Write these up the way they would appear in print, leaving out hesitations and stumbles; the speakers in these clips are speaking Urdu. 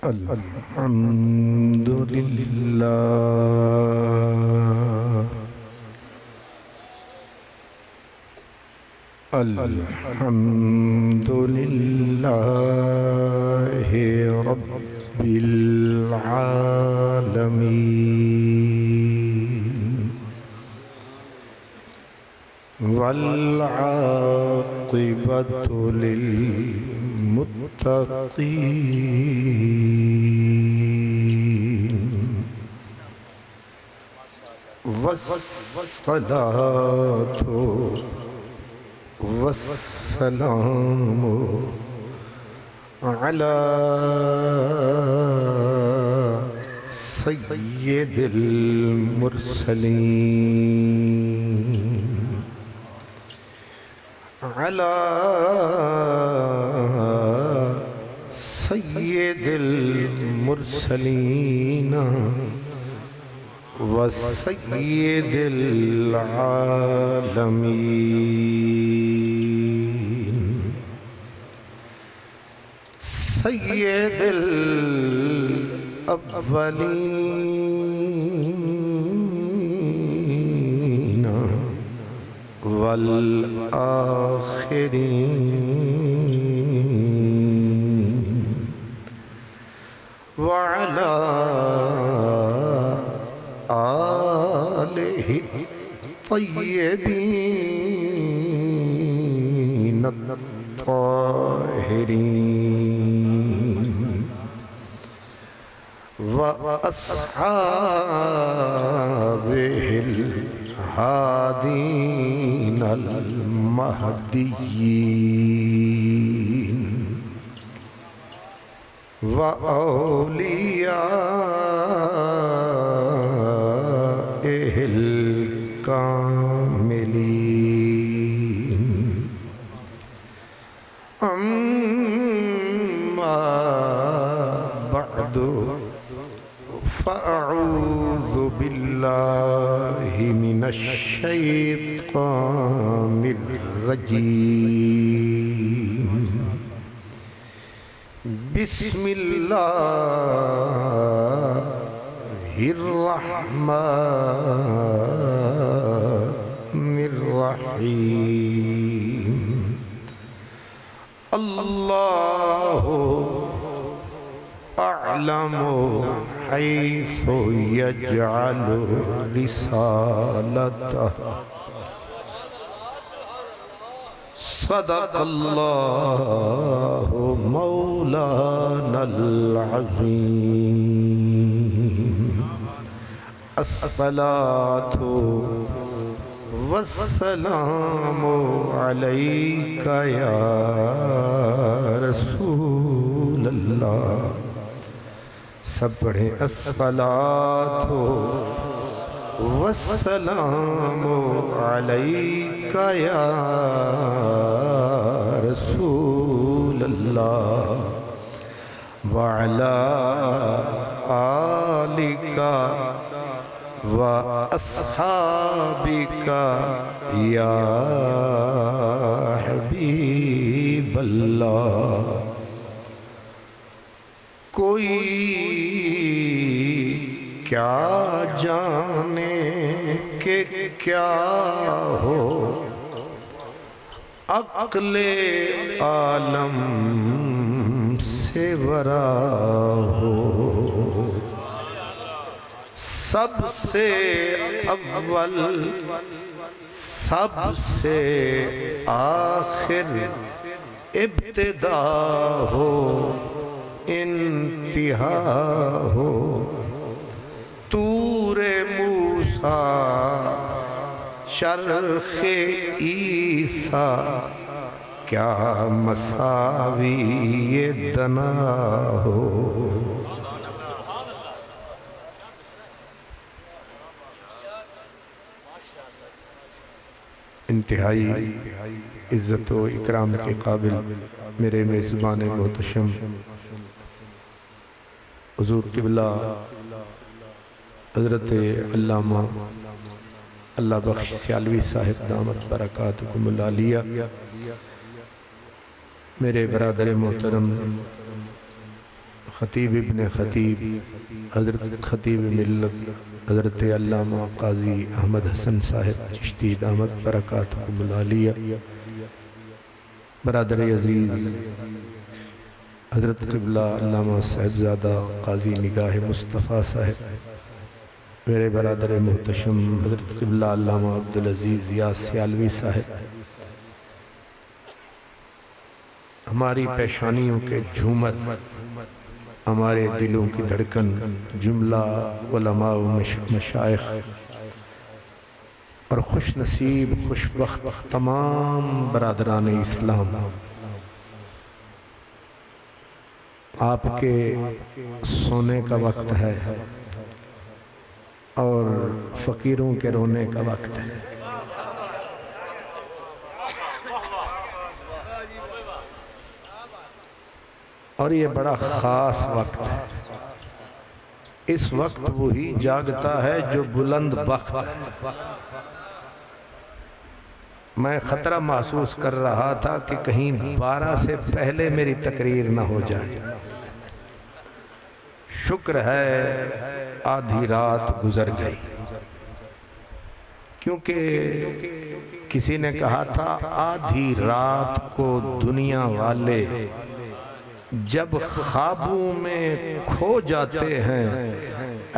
الحمد لله الحمد لله رب العالمين والعاقبة للمتقين والصلاة والسلام على سيد المرسلين على سيد المرسلين وسيد العالمين سيد الأولين والآخرين وعلى آله الطيبين الطاهرين وأصحابه الهادين المهديين وأوليائه الكاملين أما بعد فأعوذ بالله من الشيطان الرجيم بسم الله الرحمن الرحيم الله أعلم حيث يجعل رسالته صدق الله مولانا العظيم الصلاة والسلام عليك يا رسول الله سب پڑھیں الصلاة والسلام عليك يا رسول الله وعلى آلك وأصحابك يا حبيب الله کوئی کیا جانے کہ کیا ہو عقل عالم سے ورا ہو سب سے اول سب سے آخر ابتدا ہو انتہا ہو طور موسیٰ شرخ عیسیٰ کیا مساوی دنا ہو انتہائی عزت و اکرام کے قابل میرے میزبان محتشم حضور قبلہ حضرت علامہ اللہ بخش سیالوی صاحب دامت برکاتکم العالیہ، میرے برادر محترم خطیب ابن خطیب حضرت خطیب ملت حضرت علامہ قاضی احمد حسن صاحب چشتی دامت برکاتہم العالیہ، برادر عزیز حضرت قبلہ علامہ صاحبزادہ قاضی نگاہ مصطفیٰ صاحب، میرے برادر محتشم حضرت قبلہ علامہ عبدالعزیز یاس سیالوی صاحب، ہماری پیشانیوں کے جھومر، ہمارے دلوں کی دھڑکن، جملہ علماء و مشائخ اور خوش نصیب خوش بخت تمام برادران اسلام، آپ کے سونے کا وقت ہے اور فقیروں کے رونے کا وقت ہے۔ اور یہ بڑا خاص وقت ہے۔ اس وقت وہی جاگتا ہے جو بلند بخت ہے۔ میں خطرہ محسوس کر رہا تھا کہ کہیں 12 سے پہلے میری تقریر نہ ہو جائے۔ شکر ہے آدھی رات گزر گئی، کیونکہ کسی نے کہا تھا آدھی رات کو دنیا والے جب خوابوں میں کھو جاتے ہیں،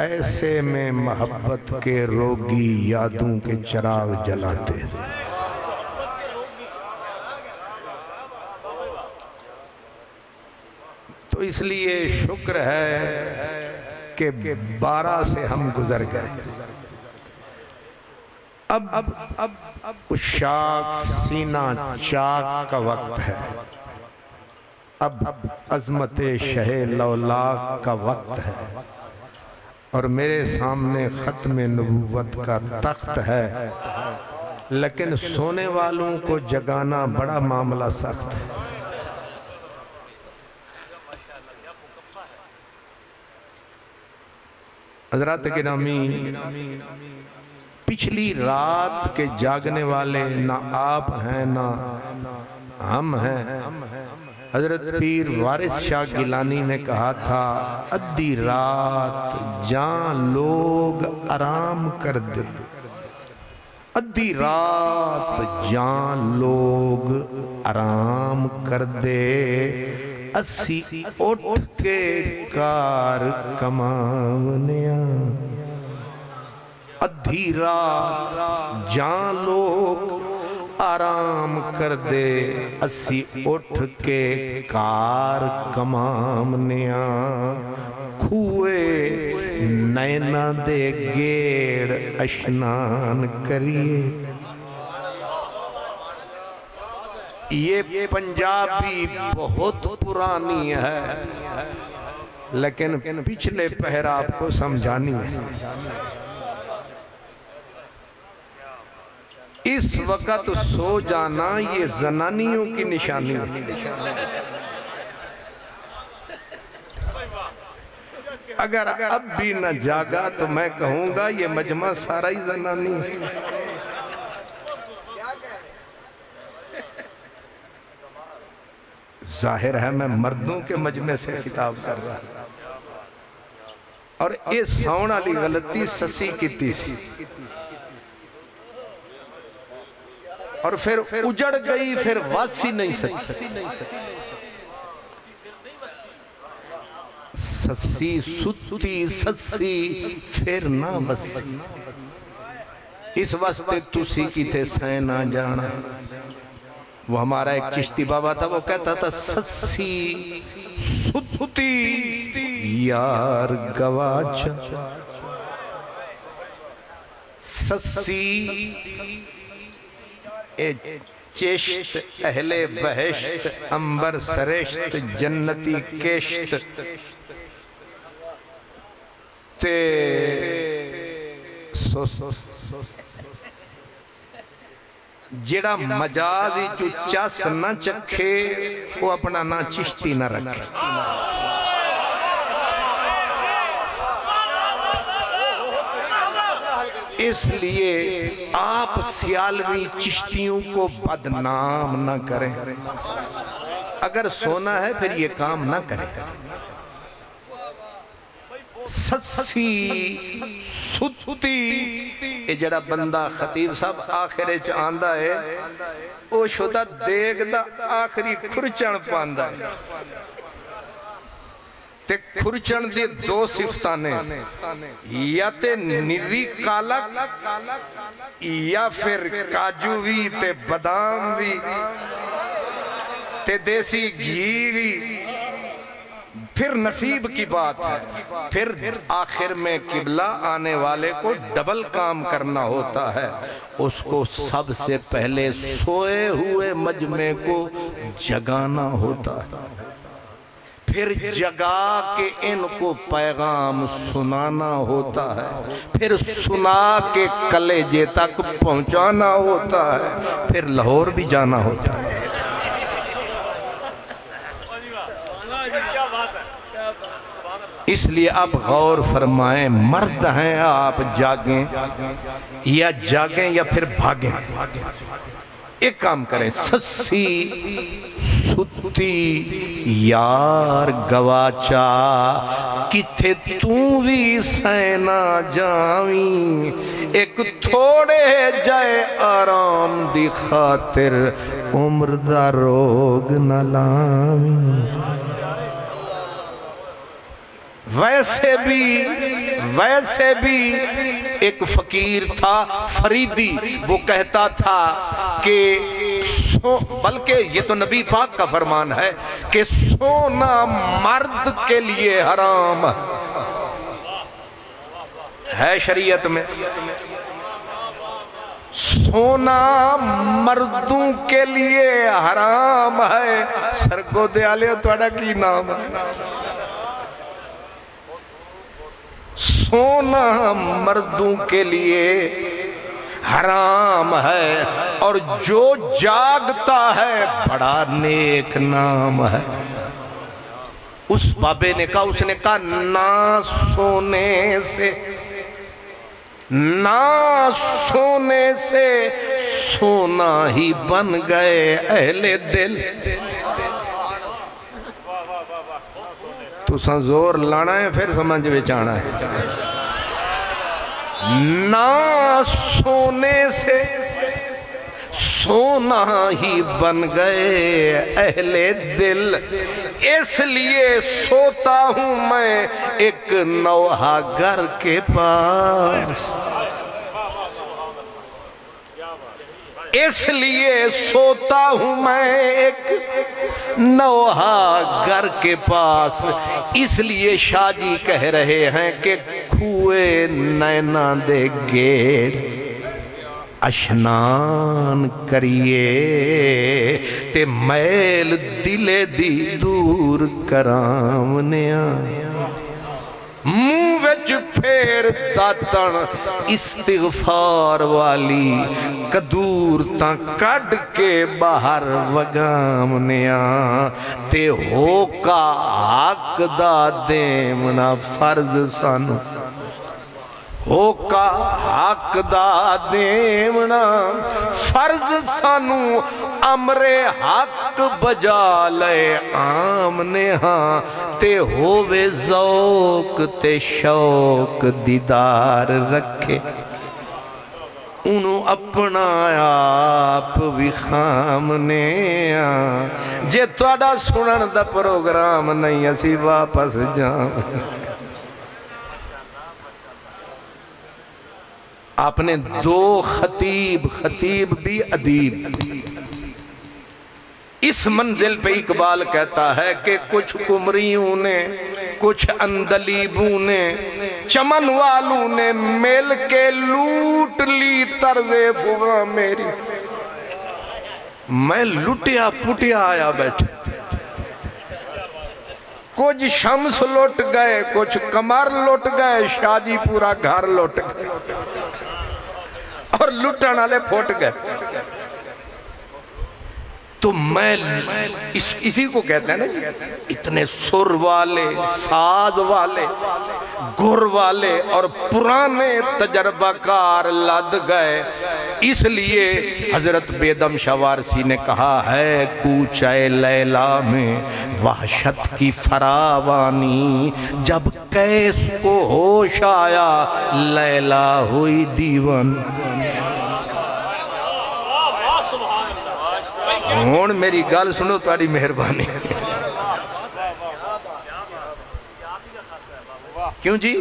ایسے میں محبت کے روگی یادوں کے چراغ جلاتے ہیں۔ تو اس لیے شکر ہے کہ 12 سے ہم گزر گئے۔ اب اشاق سینہ چاک کا وقت ہے، اب عظمت شہ لولاک کا وقت ہے، اور میرے سامنے ختم نبوت کا تخت ہے، لیکن سونے والوں کو جگانا بڑا معاملہ سخت ہے۔ حضرات گرامی، پچھلی رات کے جاگنے والے نہ آپ ہیں نہ ہم ہیں۔ حضرت پیر وارث شاہ گیلانی نے کہا تھا ادھی رات جان لوگ آرام کر دے، ادھی رات جان لوگ آرام کر دے، اسی اٹھ کے کار کماونیاں۔ ادھی رات جان لوگ آرام کر دے، اسی اٹھ کے کار کمامنیاں۔ کھوئے نینا دے گیڑ اشنان کریے۔ یہ پنجابی بہت پرانی ہے، لیکن پچھلے پہر آپ کو سمجھانی ہے۔ اس وقت سو جانا یہ زنانیوں کی نشانی ہے۔ اگر اب بھی نہ جاگا تو میں کہوں گا یہ مجمع سارا ہی زنانی ہے۔ ظاہر ہے میں مردوں کے مجمع سے خطاب کر رہا ہوں، اور یہ سونا لی غلطی سسی کی تیسی، اور پھر اجڑ گئی، پھر واسی نہیں سکتی۔ سسی ستی سسی پھر نہ وسی، اس واسطے تسی کی تھے سین آ جانا۔ وہ ہمارا ایک چشتی بابا تھا، وہ کہتا تھا سسی ستی یار گواچا، سسی چشت اہل بہشت امبر سرشت جنتی کشت تے جڑا مجازی جو چس نہ چکھے وہ اپنا نہ چشتی نہ رکھے۔ اس لیے آپ سیالوی چشتیوں کو بدنام نہ کریں۔ اگر سونا ہے پھر یہ کام نہ کریں۔ سسی ستی اے جڑا بندہ خطیب صاحب آخرے چاندہ ہے او شدہ دیگ دا آخری کھرچن پاندہ ہے تے کھرچن دے دو صفتانے یا تے نری کالک یا پھر کاجو بھی تے بادام بھی تے دیسی گھی بھی پھر نصیب کی بات ہے پھر آخر میں قبلہ آنے والے کو ڈبل کام کرنا ہوتا ہے اس کو سب سے پہلے سوئے ہوئے مجمع کو جگانا ہوتا ہے پھر جگا کے ان کو پیغام سنانا ہوتا ہے پھر سنا کے کلیجے تک پہنچانا ہوتا ہے پھر لاہور بھی جانا ہوتا ہے اس لیے آپ غور فرمائیں مرد ہیں آپ جاگیں یا پھر بھاگیں ایک کام کریں سسی ستی یار گواچا کتھے توں بھی سینا جاویں ایک تھوڑے جائے آرام دی خاطر عمر دا روگ نہ لاویں ویسے بھی ایک فقیر تھا فریدی وہ کہتا تھا کہ بلکہ یہ تو نبی پاک کا فرمان ہے کہ سونا مرد کے لیے حرام ہے شریعت میں سونا مردوں کے لیے حرام ہے سرگو دیالے توڑا کی نام ہے سونا مردوں کے لیے حرام ہے اور جو جاگتا ہے بڑا نیک نام ہے اس بابے نے کہا اس نے کہا نہ سونے سے سونا ہی بن گئے اہل دل تو زور لانا ہے پھر سمجھ بچانا ہے نہ سونے سے سونا ہی بن گئے اہل دل اس لیے سوتا ہوں میں ایک نوحہ گھر کے پاس اس لیے سوتا ہوں میں ایک نوحہ گھر کے پاس اس لیے شاہ جی کہہ رہے ہیں کہ کھوئے نینا دے گیڑ اشنان کریے تے میل دلے دی دور کرامنیا منہ وچ پھیر داتن استغفار والی کدور تاں کڈ کے باہر وگامنیا تے ہو کا حق دا دیمنا فرض سانو ہو کا حق دا دیمنا فرض سانو امر حق بجا لے آمنے ہاں تے ہووے ذوق تے شوق دیدار رکھے انہوں اپنا آپ بھی خامنے ہاں جے توڑا سنن دا پروگرام نہیں اسی واپس جاؤں آپ نے دو خطیب بھی ادیب اس منزل پہ اقبال کہتا ہے کہ کچھ کمریوں نے کچھ اندلیبوں نے چمن والوں نے مل کے لوٹ لی طرز فغاں میری میں لٹیا پٹیا آیا بیٹھے کچھ شمس لوٹ گئے کچھ کمر لوٹ گئے شاہ جی پورا گھر لوٹ گئے اور لٹن والے پھوٹ گئے تو میں اسی کو کہتے ہیں نا اتنے سر والے ساز والے گر والے اور پرانے تجربہ کار لد گئے اس لیے حضرت بیدم شاہ وارسی نے کہا ہے کوچہ لیلا میں وحشت کی فراوانی، جب قیس کو ہوش آیا لیلا ہوئی دیوان۔ ہون میری گال سنو تاری مہربانی، کیوں جی؟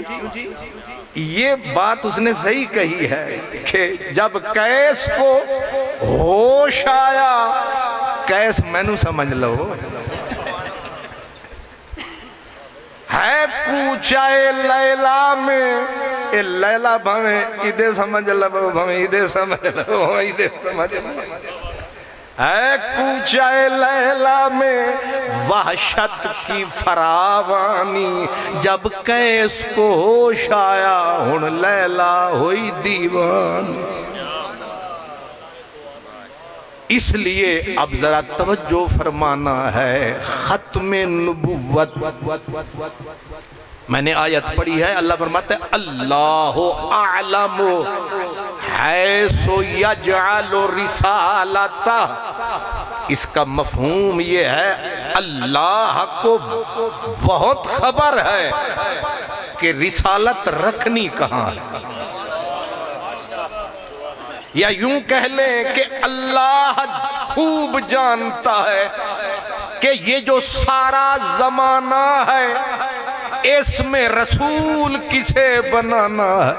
یہ بات اس نے صحیح کہی ہے کہ جب قیس کو ہوش آیا، قیس میں نو سمجھ لو ہے کوچہ لیلا میں، اے لیلا بھویں ادھے سمجھ لو، بھویں ادھے سمجھ لو، ادھے سمجھ لو، ہے کوچہ لیلا میں وحشت کی فراوانی، جب قیس کو ہوش آیا ہن لیلا ہوئی دیوان۔ اس لیے اب ذرا توجہ فرمانا ہے، ختم نبوت میں نے آیت پڑھی ہے، اللہ فرماتا ہے اللہ اعلم حیث یجعل رسالتہ، اس کا مفہوم یہ ہے اللہ کو بہت خبر ہے کہ رسالت رکھنی کہاں ہے، یا یوں کہہ لیں کہ اللہ خوب جانتا ہے کہ یہ جو سارا زمانہ ہے اس میں رسول کسے بنانا ہے۔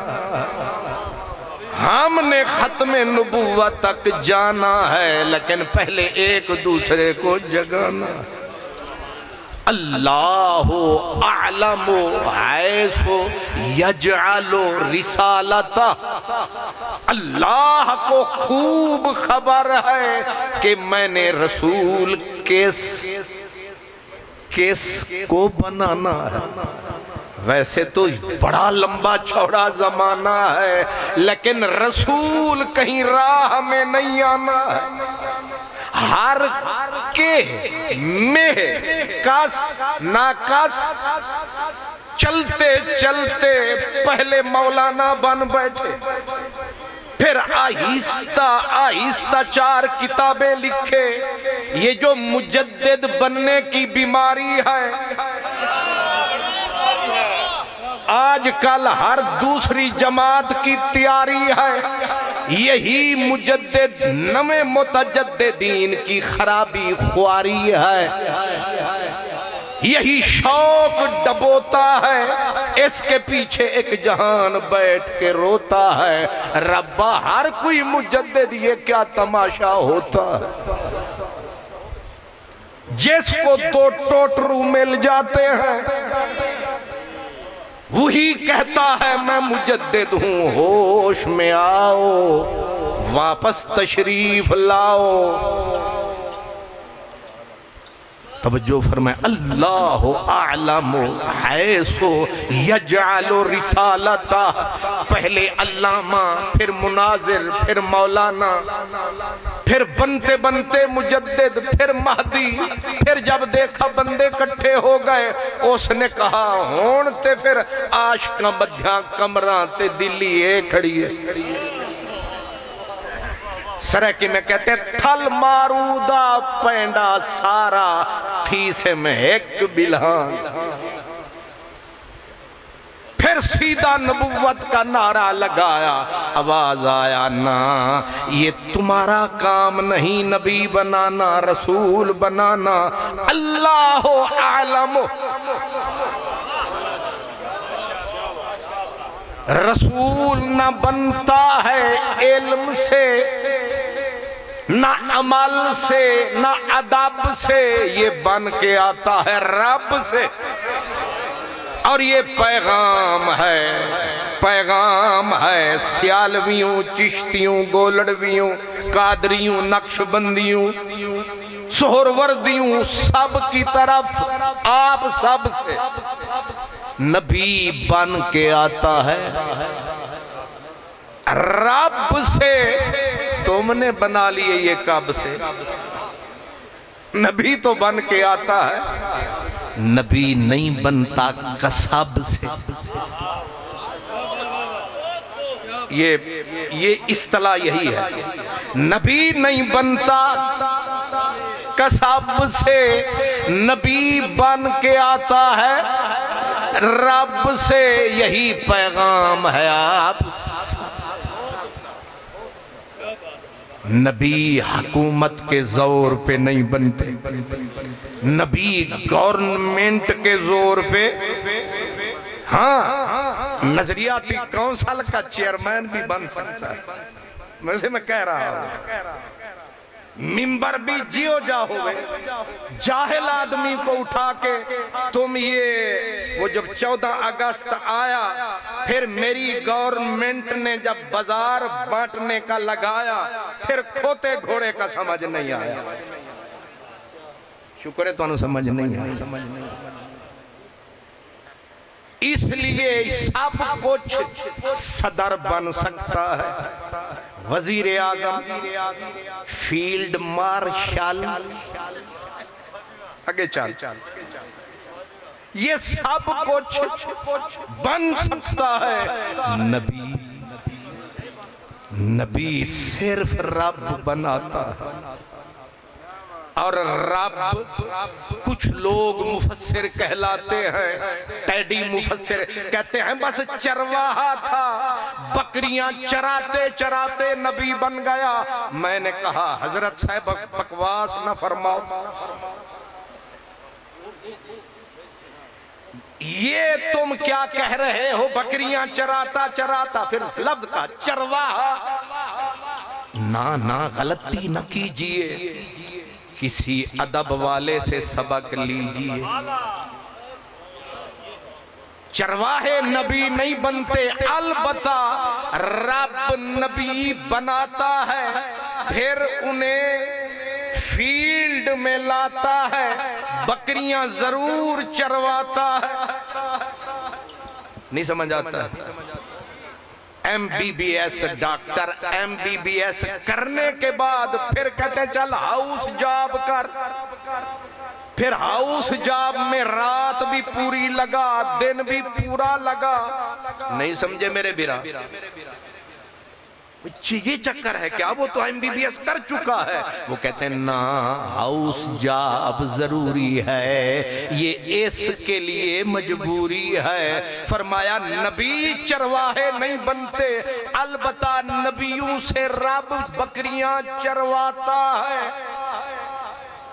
ہم نے ختم نبوت تک جانا ہے لیکن پہلے ایک دوسرے کو جگانا ہے۔ اللہ اعلم حیث یجعل رسالتہ، اللہ کو خوب خبر ہے کہ میں نے رسول کس کو بنانا ہے۔ ویسے تو بڑا لمبا چوڑا زمانہ ہے لیکن رسول کہیں راہ میں نہیں آنا ہے، ہر کے میں کس ناکس چلتے چلتے پہلے مولانا بن بیٹھے، پھر آہستہ آہستہ 4 کتابیں لکھے۔ یہ جو مجدد بننے کی بیماری ہے آج کل ہر دوسری جماعت کی تیاری ہے، یہی مجدد نئے متجددین کی خرابی خواری ہے، یہی شوق ڈبوتا ہے، اس کے پیچھے ایک جہان بیٹھ کے روتا ہے، ربا ہر کوئی مجدد یہ کیا تماشا ہوتا ہے۔ جس کو 2 ٹوٹرو مل جاتے ہیں وہی کہتا ہے میں مجدد ہوں، ہوش میں آؤ واپس تشریف لاؤ۔ توجہ فرمائے، اللہ اعلم حیث یجعل رسالتہ، پہلے علامہ پھر مناظر پھر مولانا، پھر بنتے بنتے مجدد پھر مہدی، پھر جب دیکھا بندے کٹھے ہو گئے اس نے کہا ہون تے پھر عاشقاں بدھیاں کمراں تے دلی اے کھڑی ہے۔ سرکی میں کہتے ہیں تھل مارودہ پینڈا سارا تھی سے میں ایک بلہان، پھر سیدھا نبوت کا نعرہ لگایا، آواز آیا نا یہ تمہارا کام نہیں نبی بنانا رسول بنانا، اللہ اعلم۔ رسول نہ بنتا ہے علم سے نہ عمل سے نہ ادب سے، یہ بن کے آتا ہے رب سے، اور یہ پیغام ہے سیالویوں چشتیوں گولڑویوں قادریوں نقشبندیوں سہروردیوں سب کی طرف آپ سب سے نبی بن کے آتا ہے رب سے۔ تم نے بنا لیے یہ کب سے؟ نبی تو بن کے آتا ہے، نبی نہیں بنتا کسب سے۔ یہ اصطلاح یہی ہے، نبی نہیں بنتا کسب سے، نبی بن کے آتا ہے رب سے، یہی پیغام ہے آپ سے۔ نبی حکومت کے زور پہ نہیں بنتے، نبی گورنمنٹ کے زور پہ، ہاں نظریاتی کونسل کا چیئرمین بھی بن سکتا ہے، میں کہہ رہا ہوں ممبر بھی جیو جا ہوئے، جاہل آدمی کو اٹھا کے تم یہ، وہ جب 14 اگست آیا پھر میری گورنمنٹ نے جب بازار بانٹنے کا لگایا، پھر کھوتے گھوڑے کا سمجھ نہیں آیا، شکر ہے تو انہوں سمجھ نہیں آیا۔ اس لیے سب کچھ صدر بن سکتا ہے، وزیر اعظم، فیلڈ مارشل، آگے چل، یہ سب کچھ بن سکتا ہے، نبی صرف رب بناتا ہے، اور رب کچھ لوگ مفسر کہلاتے ہیں، ٹیڈی مفسر کہتے ہیں بس چرواہا تھا، بکریاں چراتے چراتے نبی بن گیا۔ میں نے کہا حضرت صاحب بکواس نہ فرماؤ، یہ تم کیا کہہ رہے ہو، بکریاں چراتا چراتا، پھر لفظ کا چرواہا، نا غلطی نہ کیجئے، کسی ادب والے سے سبق لیجئے، چرواہے نبی نہیں بنتے، البتہ رب نبی بناتا ہے، پھر انہیں فیلڈ میں لاتا ہے، بکریاں ضرور چرواتا ہے، نہیں سمجھ آتا ہے۔ M B B S doctor M B B S کرنے کے بعد پھر کہتے ہیں چل ہاؤس جاب کر، پھر ہاؤس جاب میں رات بھی پوری لگا، دن بھی پورا لگا، نہیں سمجھے میرے بیرا، یہ چکر ہے کیا، وہ تو ایم بی بی ایس کر چکا ہے، وہ کہتے ہیں نا ہاؤس جاب ضروری ہے، یہ اس کے لیے مجبوری ہے۔ فرمایا نبی چرواہے نہیں بنتے، البتہ نبیوں سے رب بکریاں چرواتا ہے۔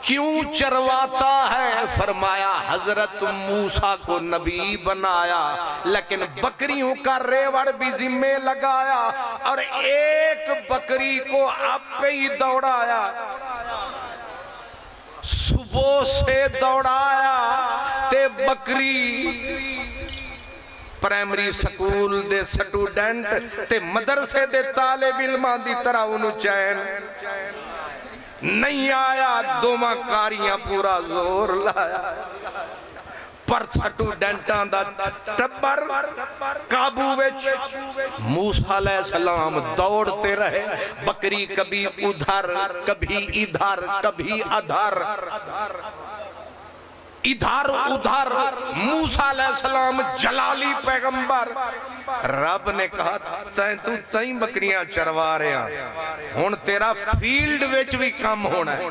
کیوں چرواتا ہے؟ فرمایا حضرت موسیٰ کو نبی بنایا، لیکن بکریوں کا ریوڑ بھی ذمہ لگایا، اور ایک بکری کو آپ پہ ہی دوڑایا، صبح سے دوڑایا تے بکری پرائمری سکول دے سٹوڈنٹ تے مدرسے دے طالب علماں دی طرح انہوں چین نہیں آیا، دوما کاریاں پورا زور لایا، پر سٹوڈنٹاں دا ٹبر قابو وچ، موسیٰ علیہ السلام دوڑتے رہے، بکری کبھی ادھر کبھی ادھر کبھی ادھر ادھر ادھر، موسیٰ علیہ السلام جلالی پیغمبر، رب نے کہا تو تائیں بکریاں چروا رہے ہیں، ہون تیرا فیلڈ ویچ بھی کم ہونا ہے،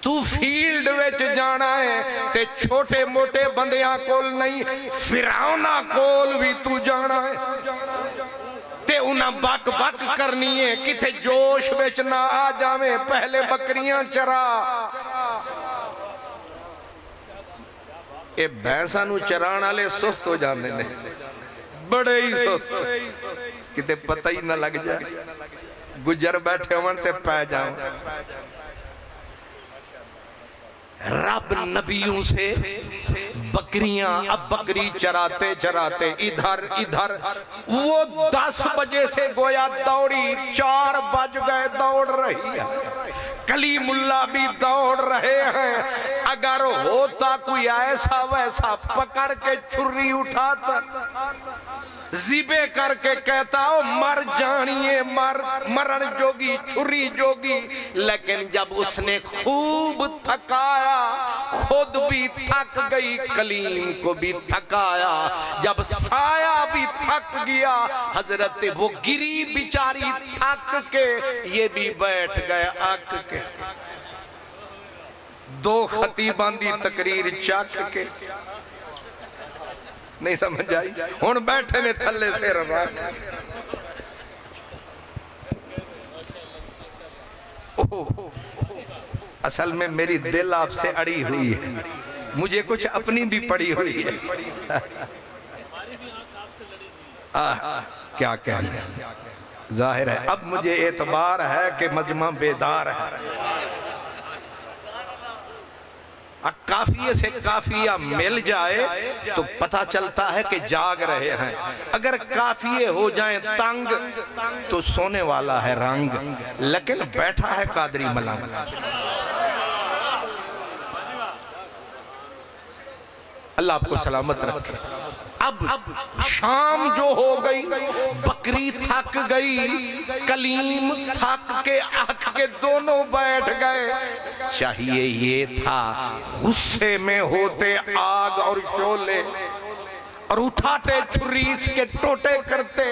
تو فیلڈ ویچ جانا ہے، تے چھوٹے موٹے بندیاں کول نہیں، فرعونہ کول بھی تو جانا ہے، تے انہاں بک بک کرنی ہے، کتے جوش ویچ نہ آ جاویں، پہلے بکریاں چرا۔ اے بھینساں نو چران والے سست ہو جاندے نے، بڑے ہی سست، کتے پتہ ہی نہ لگ جائے، گجر بیٹھے ہون تے پہ جاؤں۔ رب نبیوں سے بکریاں، اب بکری چراتے چراتے ادھر ادھر، وہ 10 بجے سے گویا دوڑی، 4 بج گئے دوڑ رہی ہے، کلیم اللہ بھی دوڑ رہے ہیں، اگر ہوتا کوئی ایسا ویسا پکڑ کے چھری اٹھاتا ذبح کر کے کہتا ہو مر جانیے مرن جوگی چھری جوگی، لیکن جب اس نے خوب تھکایا خود بھی تھک گئی کلیم کو بھی تھکایا، جب سایہ بھی تھک گیا حضرت وہ گری بیچاری تھک کے یہ بھی بیٹھ گئے اک کے، دو خطیبان دی تقریر چاک کے نہیں سمجھ آئی، ہون بیٹھے نے تھلے سے رواک اصل میں میری دل آپ سے اڑی ہوئی ہے، مجھے کچھ اپنی بھی پڑی ہوئی ہے، کیا کہنے ظاہر ہے اب مجھے اعتبار ہے کہ مجمع بیدار ہے، کافیے سے کافیہ مل جائے تو پتہ چلتا ہے کہ جاگ رہے ہیں، اگر کافیے ہو جائیں تنگ تو سونے والا ہے رنگ، لیکن بیٹھا ہے قادری ملنگ۔ اللہ آپ کو سلامت رکھے۔ اب شام جو ہو گئی بکری تھک گئی کلیم تھک کے آنکھ کے دونوں بیٹھ گئے، چاہیے یہ تھا غصے میں ہوتے آگ اور شولے اور اٹھاتے چھریس کے ٹوٹے کرتے،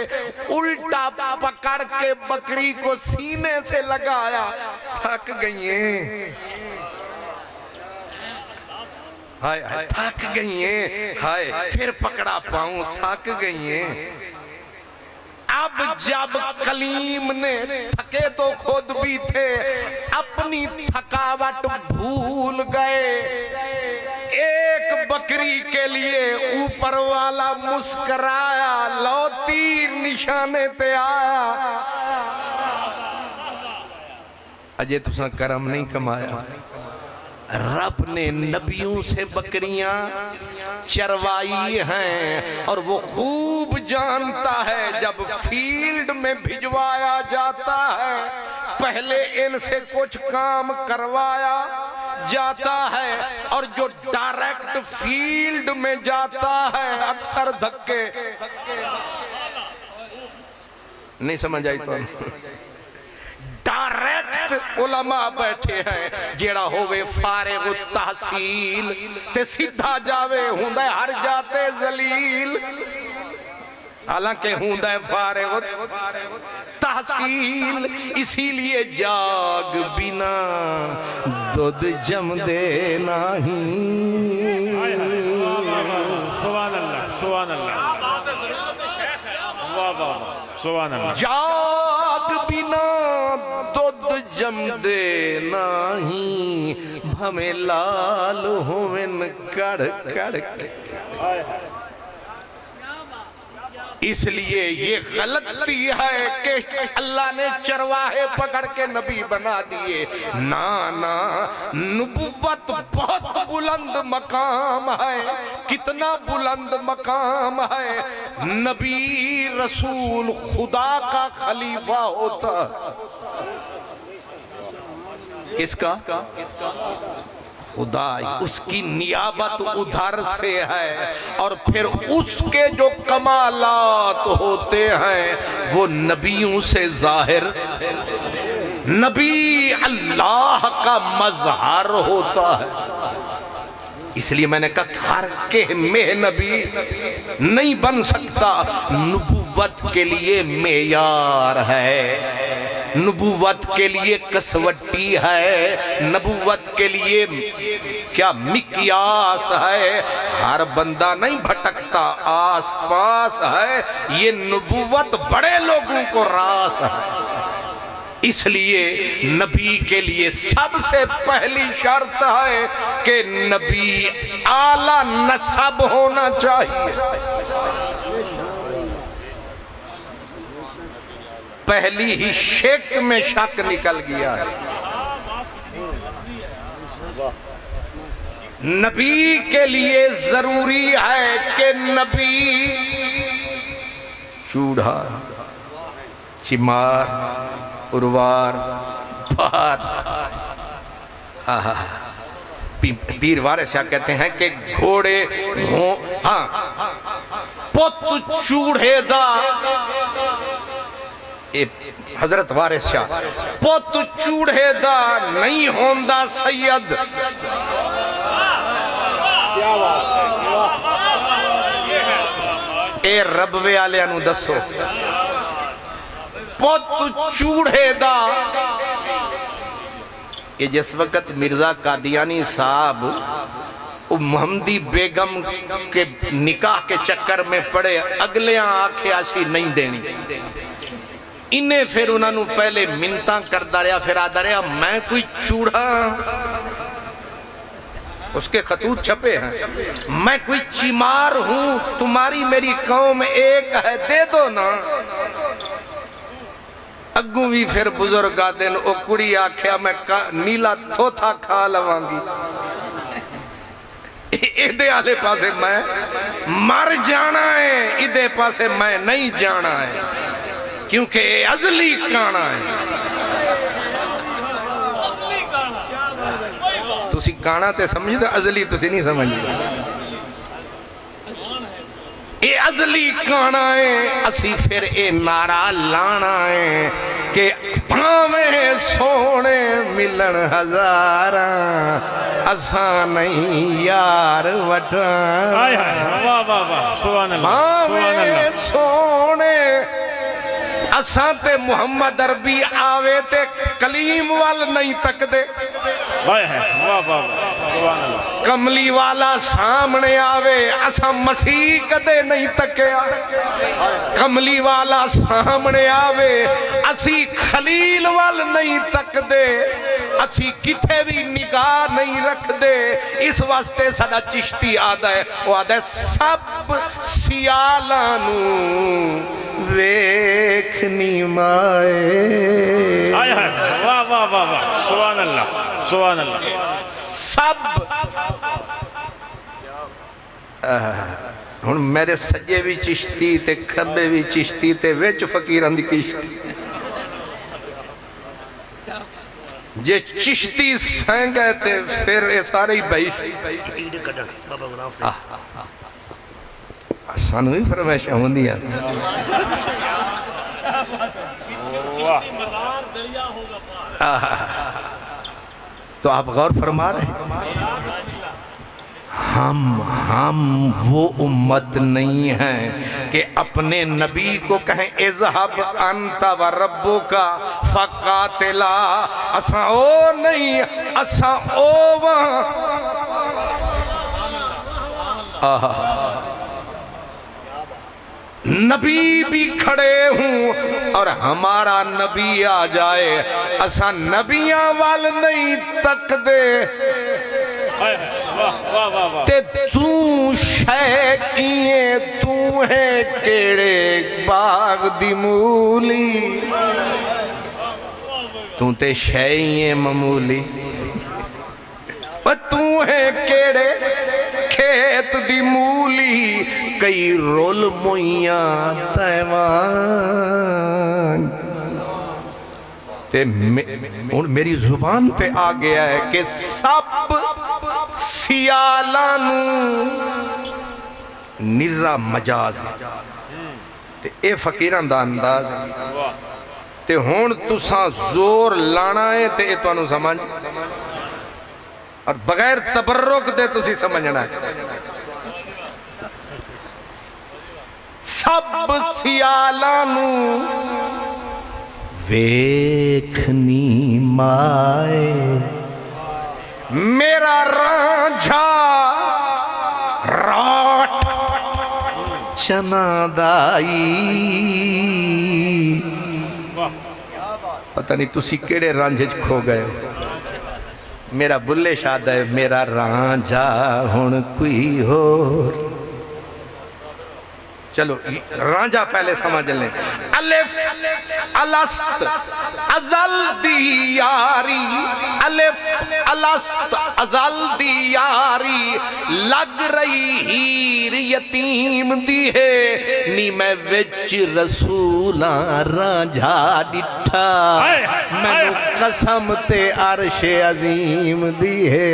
الٹا پکڑ کے بکری کو سینے سے لگایا، تھک گئی ہیں ہائے ہائے تھک گئی ہیں، ہائے پھر پکڑا پاؤں تھک گئی ہیں۔ اب جب کلیم نے تھکے تو خود بھی تھے اپنی تھکاوٹ بھول گئے، ایک بکری کے لیے اوپر والا مسکرایا، لو تیر نشانے تے آیا، اجے تُساں کرم نہیں کمایا، رب نے نبیوں سے بکریاں چروائی ہیں اور وہ خوب جانتا ہے جب فیلڈ میں بھجوایا جاتا ہے پہلے ان سے کچھ کام کروایا جاتا ہے، اور جو ڈائریکٹ فیلڈ میں جاتا ہے اکثر دھکے نہیں سمجھ آئی تو ڈائریکٹ علماء بیٹھے ہیں جیڑا ہوئے فارغ التحصیل تے سیدھا جاوے ہوندے ہر جاتے ذلیل، حالانکہ ہوندے فارغ التحصیل، اسی لیے جاگ بنا دودھ جم دے نہیں۔ سبحان اللہ سبحان اللہ سبحان اللہ، جاگ بنا دودھ جم دے نہیں، بھمیں لال ہوئن کڑ کڑ کے، اس لیے یہ غلطی ہے کہ اللہ نے چرواہے پکڑ کے نبی بنا دیے، نا نبوت بہت بلند مقام ہے، کتنا بلند مقام ہے، نبی رسول خدا کا خلیفہ ہوتا، کس کا؟ خدا، اس کی نیابت ادھر سے ہے، اور پھر اس کے جو کمالات ہوتے ہیں وہ نبیوں سے ظاہر، نبی اللہ کا مظہر ہوتا ہے، اس لیے میں نے کہا ہر کہ میں نبی نہیں بن سکتا، نبوت کے لیے معیار ہے، نبوت کے لیے کسوٹی ہے، نبوت کے لیے کیا مقیاس ہے، ہر بندہ نہیں بھٹکتا آس پاس ہے، یہ نبوت بڑے لوگوں کو راس ہے، اس لیے نبی کے لیے سب سے پہلی شرط ہے کہ نبی اعلیٰ نسب ہونا چاہیے، پہلی ہی شک میں شک نکل گیا ہے، نبی کے لیے ضروری ہے کہ نبی چوڑا چمار اروار بھار پیر وارث شاہ کہتے ہیں کہ گھوڑے ہوں ہاں پت چوڑے دا حضرت وارث شاہ پت چوڑے دا نہیں ہوندا سید اے ربوے آلے انو دسو پت چوڑے دا یہ جس وقت مرزا قادیانی صاحب محمدی بیگم کے نکاح کے چکر میں پڑے اگلیاں آنکھیں آسی نہیں دینی انہیں پھر انہوں نے پہلے منتاں کردہ رہا پھر آدھا رہا میں کوئی چوڑا اس کے خطوط چھپے ہیں میں کوئی چیمار ہوں تمہاری میری قوم ایک ہے دے دو نا اگوں بھی پھر بزرگا دن او کڑی آکھیا میں نیلا تھوتھا کھا لوانگی ادھے آلے پاسے میں مر جانا ہے ادھے پاسے میں نہیں جانا ہے کیونکہ اے ازلی کانا ہے تسی کانا تے سمجھتے ازلی تسی نہیں سمجھتے اے ازلی کانا ہے اسی پھر اے نعرہ لانا ہے کہ پاویں سونے ملن ہزاراں اساں نہیں یار وٹاں آئے آئے واہ واہ واہ سبحان اللہ سبحان پاویں اللہ سونے اساں تے محمد عربی آوے تے کلیم وال نہیں تک دے آئے آئے واہ واہ واہ سبحان اللہ کملی والا سامنے آوے اساں مسیح کدے نہیں تکیا کملی والا سامنے آوے اسی خلیل وال نہیں تک دے اسی کتھے بھی نگاہ نہیں رکھ دے اس واسطے ساڈا چشتی آدھا ہے وہ آدھا ہے سب سیالانو ویکھنی مائے آئے آئے واہ واہ واہ واہ سبحان اللہ سبحان اللہ سب ہن میرے سجے بھی چشتی تے کھبے بھی چشتی تے ویچ فقیران دی کشتی جے چشتی سینگے تے پھر اے سارے ہی بھائی سانو ہی فرمائشہ ہوں دیا تو آپ غور فرما رہے ہیں ہم وہ امت نہیں ہیں کہ اپنے نبی کو کہیں اذہب انت و ربک فقاتلا اساں او نہیں اساں او وہاں نبی بھی کھڑے ہوں اور ہمارا نبی آ جائے اساں نبیاں وال نہیں تک دے تے تو شے کیے تو ہے کیڑے باغ دی مولی تو تے شے معمولی تو ہے کیڑے کھیت دی مولی کئی رول مویاں تیوان تے میری زبان تے آ گیا ہے کہ سب سیالانو نرہ مجاز ہے تے اے فقیران دا انداز ہے تے ہون تساں زور لانا ہے تے اے تو انو سمجھ اور بغیر تبرک دے تسی سمجھنا ہے سب سیالانو ویکھنی مائے میرا رانجھا راٹ چنا دائی پتہ نہیں تسی کیڑے رانجھے کھو گئے میرا بلے شاد ہے میرا رانجھا ہن کوئی ہور چلو رانجا پہلے سمجھ لیں. الف الست ازل دی یاری, الف الست ازل دی یاری, لگ رہی ہیر یتیم دی ہے, نی میں وچ رسولاں رانجھا ڈٹھا, مینوں قسم تے عرش عظیم دی ہے,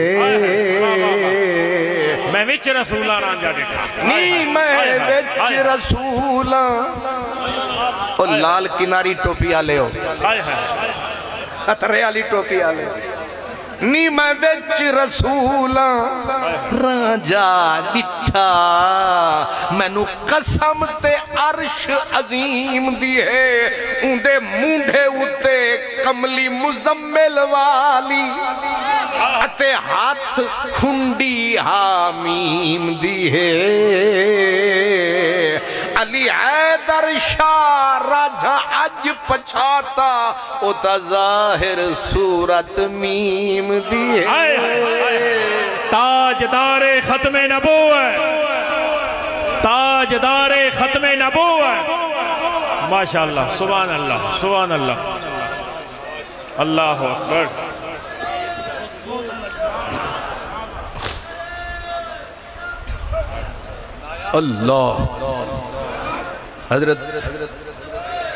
میں وچ رسولہ رانجا ڈٹھا, نی میں وچ رسولاں. او لال کناری ٹوپی آلے ہو, خطرے آلی ٹوپی آلے ہو, نی میں وچ رسولاں رانجا ڈٹھا, مینوں قسم تے عرش عظیم دی ہے, اندے مونڈے اتے کملی مزمل والی, اتے ہاتھ کھنڈی حامیم دی ہے, علی حیدر شاہ راجہ اج پچھاتا, او تا ظاہر صورت میم دی ہے. تاجدار ختم نبوت, تاجدار ختم نبوت, ماشاءاللہ, سبحان اللہ, سبحان اللہ, اللہ اکبر. اللہ حضرت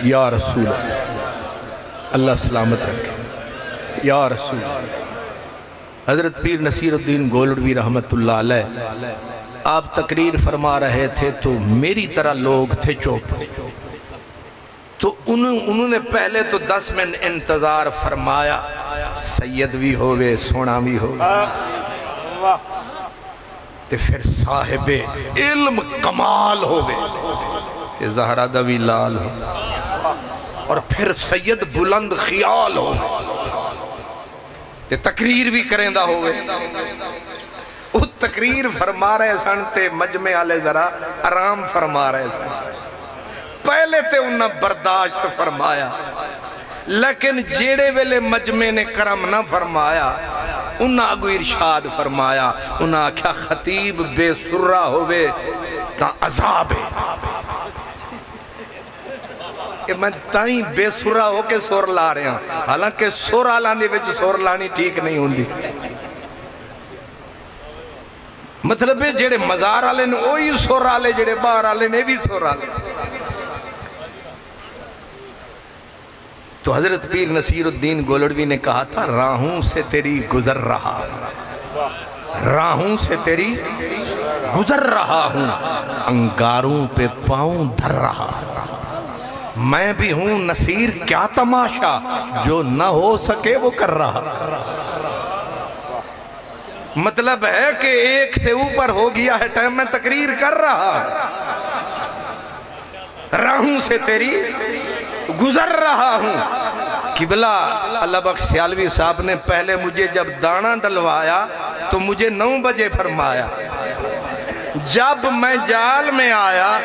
یا رسول اللہ سلامت رکھے, یا رسول. حضرت پیر نصیر الدین گولڑوی رحمت اللہ علیہ آپ تقریر فرما رہے تھے تو میری طرح لوگ تھے چوپ, تو انہوں نے پہلے تو 10 منٹ انتظار فرمایا, سید بھی ہوئے سونا بھی ہوئے, تے پھر صاحب علم کمال ہوئے تے زہرہ دوی لال ہو, اور پھر سید بلند خیال ہو تے تقریر بھی کریں دا ہوئے. وہ تقریر فرما رہے سن تے مجمع آلے ذرا آرام فرما رہے سن, پہلے تے انہاں برداشت فرمایا, لیکن جیڑے ویلے مجمع نے کرم نہ فرمایا, انہاں اگو ارشاد فرمایا, انہاں آکھا خطیب بے سرہ ہوئے تا عذاب ہے. میں تائیں بے سرہ ہو کے سور لا رہے ہیں, حالانکہ سور آلان دے وچ سور لانی ٹھیک نہیں ہوندی. مطلب ہے جڑے مزار آلے نے وہی سور آلے, جڑے باہر آلے نے بھی سور آلے. تو حضرت پیر نصیر الدین گولڑوی نے کہا تھا, راہوں سے تیری گزر رہا, راہوں سے تیری گزر رہا ہوں, انگاروں پہ پاؤں دھر رہا, میں بھی ہوں نصیر کیا تماشا, جو نہ ہو سکے وہ کر رہا. مطلب ہے کہ ایک سے اوپر ہو گیا ہے ٹائم, میں تقریر کر رہا, راہوں سے تیری گزر رہا ہوں. قبلہ اللہ بخش سیالوی صاحب نے پہلے مجھے جب دانا ڈلوایا تو مجھے 9 بجے فرمایا, جب میں جال میں آیا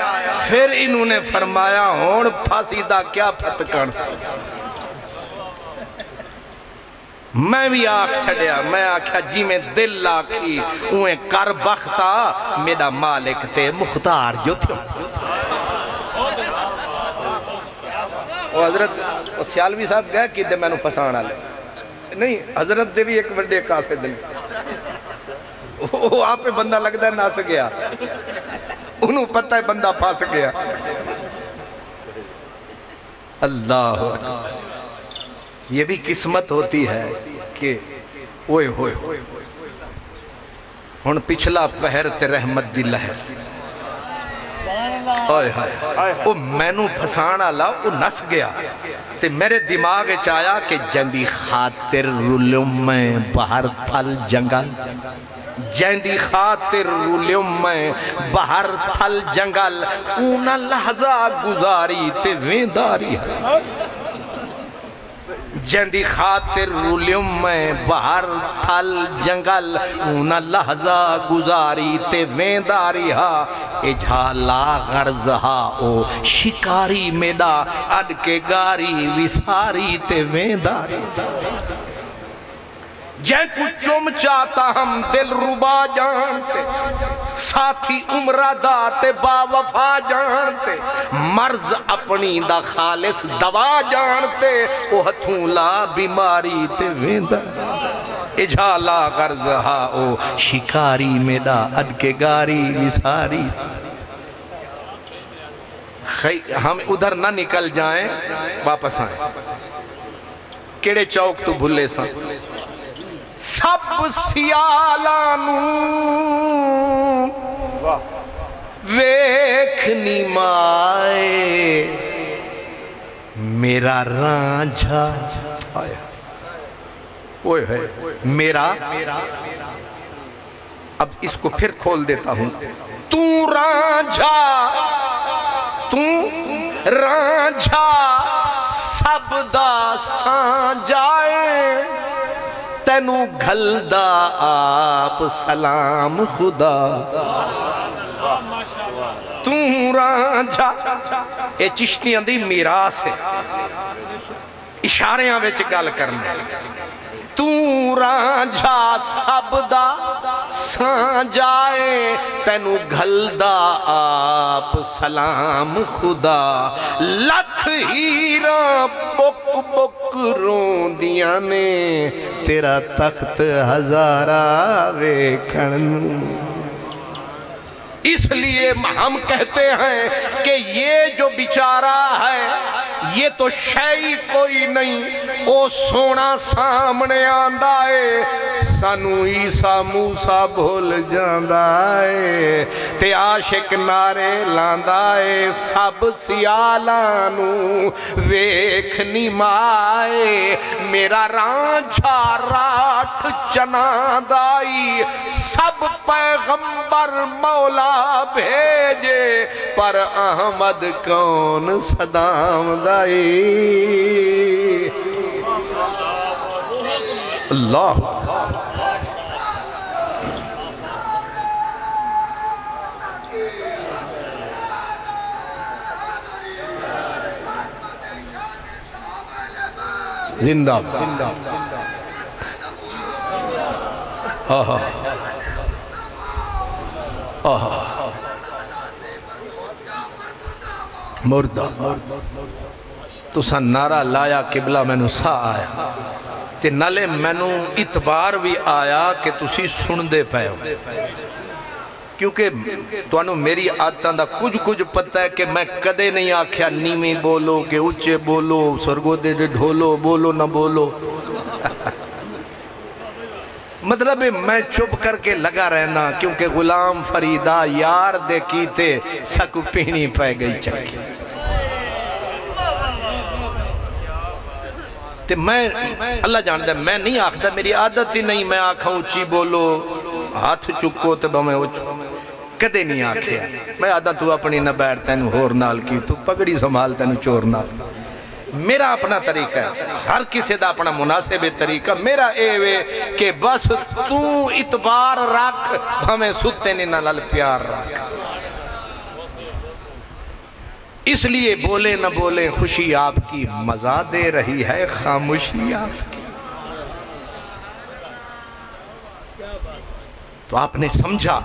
پھر انہوں نے فرمایا ہون پھاسیدہ کیا پھتکن. میں بھی آکھ چھڑیا, میں آکھا جی میں دل آکھی اوہیں کر بختا, میرا مالک تے مختار جو تھے. وہ حضرت سیالوی صاحب گئے کہ دے میں نو پسانا لے نہیں, حضرت دے بھی ایک بڑے کاسے دل, وہ آپ پہ بندہ لگتا ہے ناس گیا, انہوں پتہ ہے بندہ پھاس گیا. اللہ یہ بھی قسمت ہوتی ہے کہ اوئے ہوئے ہن پچھلا پہر تے رحمت دی لہر, او مینوں پھسانا لا, او نس گیا تے میرے دماغ چایا کہ جندی خاطر رلم میں باہر تھل جنگل, جیندی خاطر رولیم میں باہر تھل جنگل, اونا لحظہ گزاری تے وینداری ہے. جیندی خاطر رولیم میں باہر تھل جنگل, اونا لحظہ گزاری تے وینداری ہا. اجھالا غرزہا او شکاری میڈا, اڈ کے گاری وساری تے وینداری. جن کو چم چاہتا ہم دل ربا جانتے ساتھی عمرہ داتے با وفا جانتے مرض اپنی دا خالص دوا جانتے او ہتھوں لا بیماری تے ویندہ اجالا غرض ہا او شکاری میڈا اڈ کے گاری وساری ہم ادھر نہ نکل جائیں واپس آئیں کیڑے چوک تو بھلے ساں سب سیالانو ویکھنی مائے میرا رانجھا اوئے ہے میرا اب اس کو پھر کھول دیتا ہوں تو رانجھا سب دا سان جائے تینو گھلدا آپ سلام خدا تو رانجھا اے چشتیاں دی میراث ہے اشاریاں وچ گل کرنا تو رانجھا سب دا سان جائے تینو گھلدا آپ سلام خدا لکھ ہیرا بک بک رون دیاں نے تیرا تخت ہزارہ ویکھن اس لیے ہم کہتے ہیں کہ یہ جو بیچارہ ہے یہ تو شئی کوئی نہیں او سونا سامنے آندہ ہے سانو عیسیٰ موسیٰ بھول جاندہ ہے تے عاشق نارے لاندہ ہے سب سیالانو ویکھنی مائے میرا رانجھا راٹھ چناندائی سب پیغمبر مولا بھیجے پر احمد کون صدام دائی اللہ زندہ مردہ تو سا نعرہ لایا قبلہ میں نو سا آیا تے نلے میں نو اتبار بھی آیا کہ تسی سن دے پائے ہو کیونکہ تو انہوں میری عادتاں دا کچھ پتہ ہے کہ میں کدے نہیں آکھیا نیمی بولو کہ اچھے بولو سرگو دے ڈھولو بولو نہ بولو مطلب میں چپ کر کے لگا رہنا کیونکہ غلام فریدہ یار دے کیتے سکو پینی پائے گئی چکی تے میں اللہ جاندہ ہے میں نہیں آکھدا میری عادت ہی نہیں میں آکھاں اچھی بولو ہاتھ چکو تے بہمیں کدے نہیں آکھیا میں عادت تو اپنی نہ بیٹھ تینو ہور نال کی تو پگڑی سنبھال تینو چور نال میرا اپنا طریقہ ہے ہر کسی دا اپنا مناسب طریقہ میرا اے وے کہ بس تو اتبار رکھ ہمیں ستے نہیں نہ لل پیار رکھ اس لیے بولے نہ بولے خوشی آپ کی مزہ دے رہی ہے خاموشی آپ کی تو آپ نے سمجھا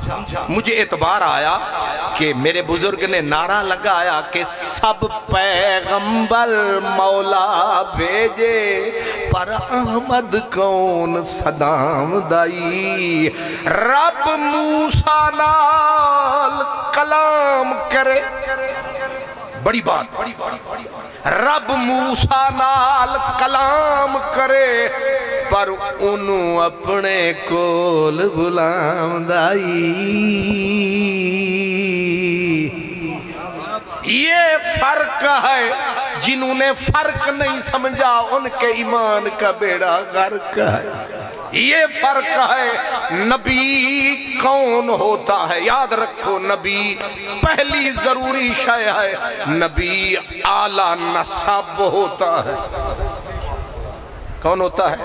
مجھے اعتبار آیا کہ میرے بزرگ نے نعرہ لگایا کہ سب پیغمبر مولا بھیجے پر احمد کون صدام دائی رب موسیٰ نال کلام کرے بڑی بات رب موسیٰ نال کلام کرے پر انہوں اپنے کول غلام دائی یہ فرق ہے جنہوں نے فرق نہیں سمجھا ان کے ایمان کا بیڑا غرق ہے یہ فرق ہے نبی کون ہوتا ہے یاد رکھو نبی پہلی ضروری شے ہے نبی اعلیٰ نسب ہوتا ہے کون ہوتا ہے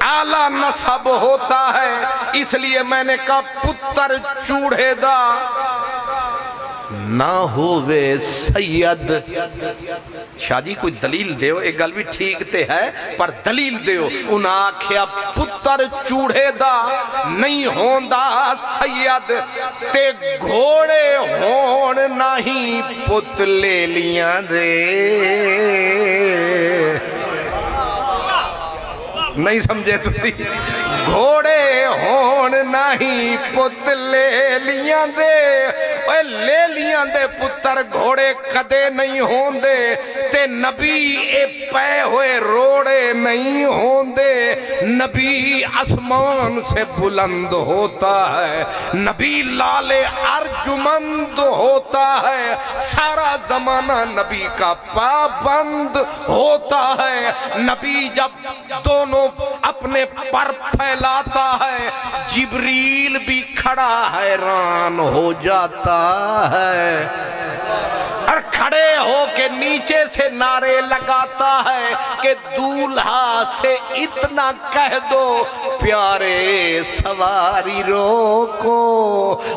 اعلیٰ نسب ہوتا ہے اس لیے میں نے کہا پتر چوڑے دا نہ ہووے سید. شاہ جی کوئی دلیل دیو, ایک گل بھی ٹھیک تے ہے پر دلیل دیو. انہاں آکھیا پتر چوڑے دا نہیں ہوندا سید, تے گھوڑے ہون نہیں پت لے لیاں دے. نہیں سمجھے تسی, گھوڑے ہون نہیں پت لے لیاں دے. اے لے لیاں دے پتر گھوڑے کدے نہیں ہون دے, تے نبی اے پے ہوئے روڑے نہیں ہون دے. نبی آسمان سے بلند ہوتا ہے, نبی لال ارجمند ہوتا ہے, سارا زمانہ نبی کا پابند ہوتا ہے. نبی جب دونوں اپنے پر پھیلاتا ہے, جبریل بھی کھڑا حیران ہو جاتا ہے, اور کھڑے ہو کے نیچے سے نعرے لگاتا ہے کہ دولہا سے اتنا کہہ دو پیارے سواری روکو,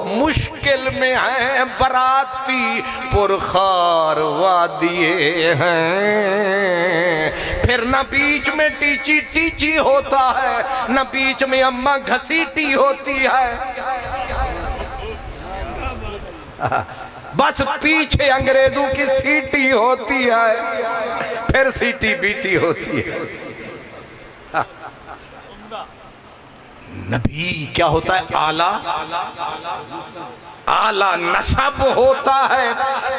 مشکل میں ہیں براتی پرخار وادیے ہیں. پھر نہ بیچ میں ٹیچی ٹیچی ہوتا ہے, نہ بیچ میں اماں گھسیٹی ہوتی ہے, بس پیچھے انگریزوں کی سیٹی ہوتی ہے, پھر سیٹی بیٹی ہوتی ہے. نبی کیا ہوتا ہے؟ اعلیٰ نسب ہوتا ہے.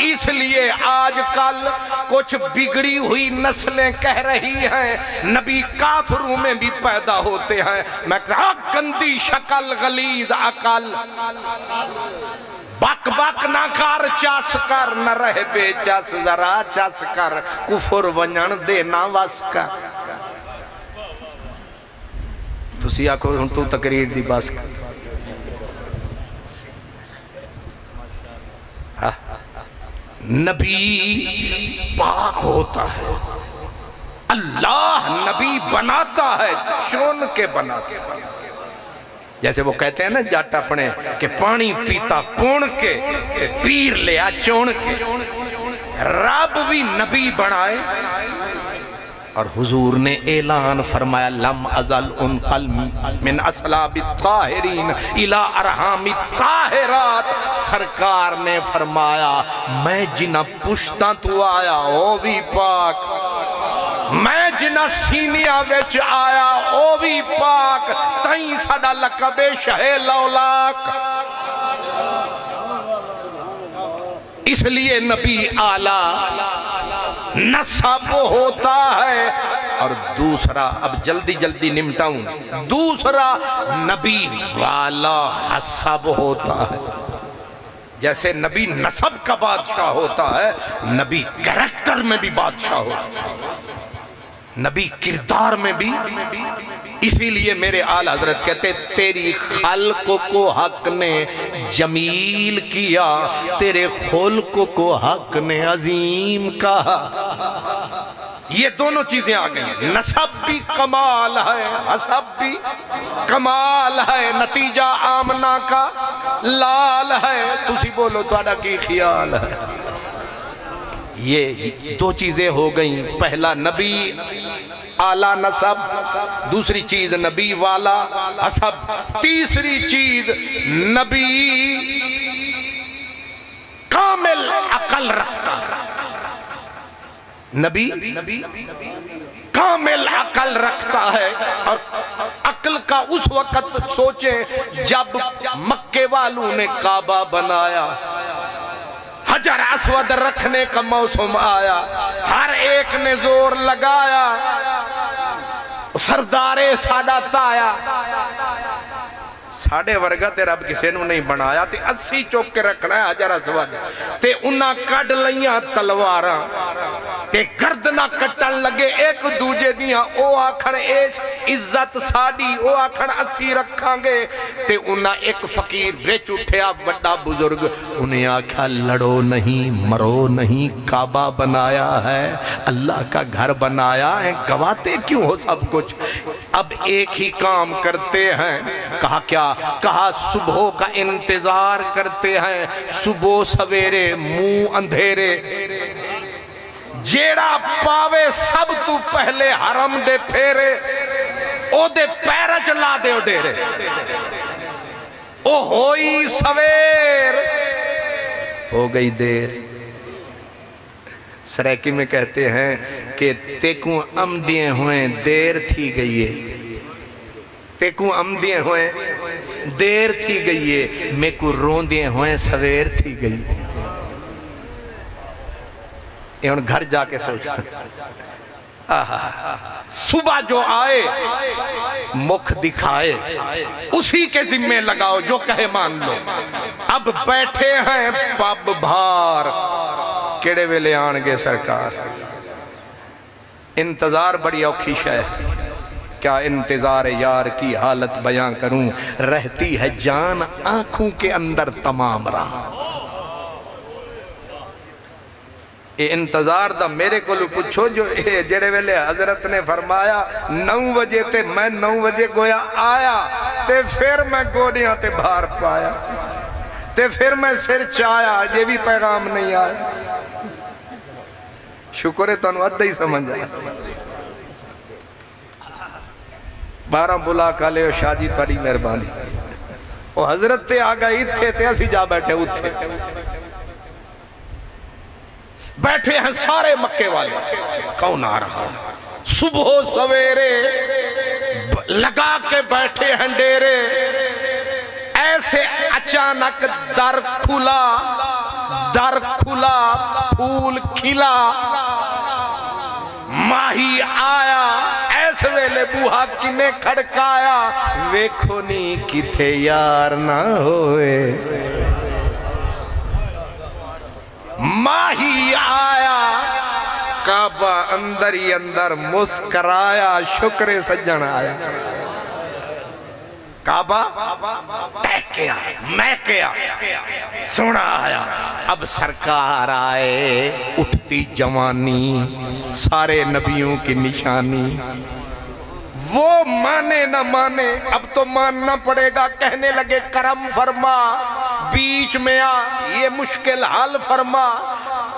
اس لیے آج کل کچھ بگڑی ہوئی نسلیں کہہ رہی ہیں نبی کافروں میں بھی پیدا ہوتے ہیں. میں کہا گندی شکل غلیظ عقل, بک بک نہ کر چاس کر, نہ رہ بے چاس ذرا چاس کر, کفر ونجن دے نہ وس کر. تسی آکھو ہن تو تقریر دی بس کر. نبی پاک ہوتا ہے, اللہ نبی بناتا ہے, چون کے بناتا ہے. جیسے وہ کہتے ہیں نا جٹ اپنے کہ پانی پیتا پون کے پیر لیا چون کے, رب بھی نبی بنائے. اور حضور نے اعلان فرمایا لم ازل انقل من اصلاب الطاہرین الى ارحام الطاہرات. سرکار نے فرمایا میں جنہ پشتاں تو آیا او بھی پاک, میں جنہ سینیاں وچ آیا او بھی پاک, تائیں ساڈا لقب شہ لولاک. اس لیے نبی اعلیٰ نسب ہوتا ہے. اور دوسرا, اب جلدی جلدی نمٹاؤں, دوسرا نبی والا حسب ہوتا ہے. جیسے نبی نسب کا بادشاہ ہوتا ہے, نبی کریکٹر میں بھی بادشاہ ہوتا ہے, نبی کردار میں بھی. اسی لیے میرے آل حضرت کہتے تیری خلق کو حق نے جمیل کیا, تیرے خلق کو حق نے عظیم کہا. یہ دونوں چیزیں آ گئی, نسب بھی کمال ہے, حسب بھی کمال ہے, نتیجہ آمنہ کا لال ہے. تسی بولو تہاڈا کی خیال ہے؟ یہ دو چیزیں ہو گئیں, پہلا نبی اعلیٰ نسب, دوسری چیز نبی والا حسب, تیسری چیز نبی کامل عقل رکھتا. نبی کامل عقل رکھتا ہے, اور عقل کا اس وقت سوچیں جب مکے والوں نے کعبہ بنایا, حجر اسود رکھنے کا موسم آیا, ہر ایک نے زور لگایا, سردارے ساڈا تایا. ساڑھے ورگا تے رب کسے نو نہیں بنایا, تے 80 چوک کے رکھنا ہے حجر اسود, تے انہاں کڈ لیاں تلواراں, تے گردنہ کٹن لگے ایک دوجے دیاں, او آکھن ایس عزت ساڑی, او آکھن 80 رکھاں گے. تے انہاں ایک فقیر بیچ اٹھیا بڑا بزرگ, انہیں آکھا لڑو نہیں مرو نہیں, کعبہ بنایا ہے, اللہ کا گھر بنایا ہے, گواتے کیوں ہو سب کچھ؟ اب ایک ہی کام کرتے ہیں. کہا کیا؟ کہا صبح کا انتظار کرتے ہیں. صبح سویرے منہ اندھیرے جیڑا پاوے سب تو پہلے حرم دے پھیرے او دے پیرہ چلا دے او ڈیرے. او ہوئی سویر ہو گئی دیر. سریکی میں کہتے ہیں کہ تیکوں عمدیے ہوئیں دیر تھی گئی ہے. تیکوں عمدیے ہوئیں دیر تھی گئی ہے. میں کو روندیے ہوئیں سویر تھی گئی ہے. یہ ان گھر جا کے سوچا. صبح جو آئے مکھ دکھائے اسی کے ذمہ لگاؤ جو کہے مان لو. اب بیٹھے ہیں پب بھار کیڑے ویلے آنگے سرکار. انتظار بڑی اوکھی شے. کیا انتظار یار کی حالت بیان کروں. رہتی ہے جان آنکھوں کے اندر تمام رات. یہ انتظار دا میرے کو لو پچھو جو جڑے ویلے حضرت نے فرمایا 9 بجے تے میں 9 بجے گویا آیا تے پھر میں گوڑیاں تے بھار پایا تے پھر میں سر چایا. یہ بھی پیغام نہیں آیا. شکر ہے تو انہوں ادھا ہی سمجھ آیا. 12 بلا کالے و شاجی تھوڑی مہربانی. وہ حضرت تے آگا ہی تھے اسی جا بیٹھے اتھے بیٹھے ہیں سارے مکے والے. کون آ رہا؟ صبح سویرے لگا کے بیٹھے ہیں ڈیرے. ایسے اچانک در کھلا پھول کھلا. ماہی آیا ایسے ویلے بوہا کنے کھڑکایا. ویکھو نی کتھے یار نہ ہوئے. ماہی آیا کعبہ اندر ہی اندر مسکرایا. شکر سجن آیا. کعبہ ٹہکیا میکیا سونا آیا. اب سرکار آئے اٹھتی جوانی سارے نبیوں کی نشانی. وہ مانے نہ مانے اب تو ماننا پڑے گا. کہنے لگے کرم فرما بیچ میں آ یہ مشکل حل فرما.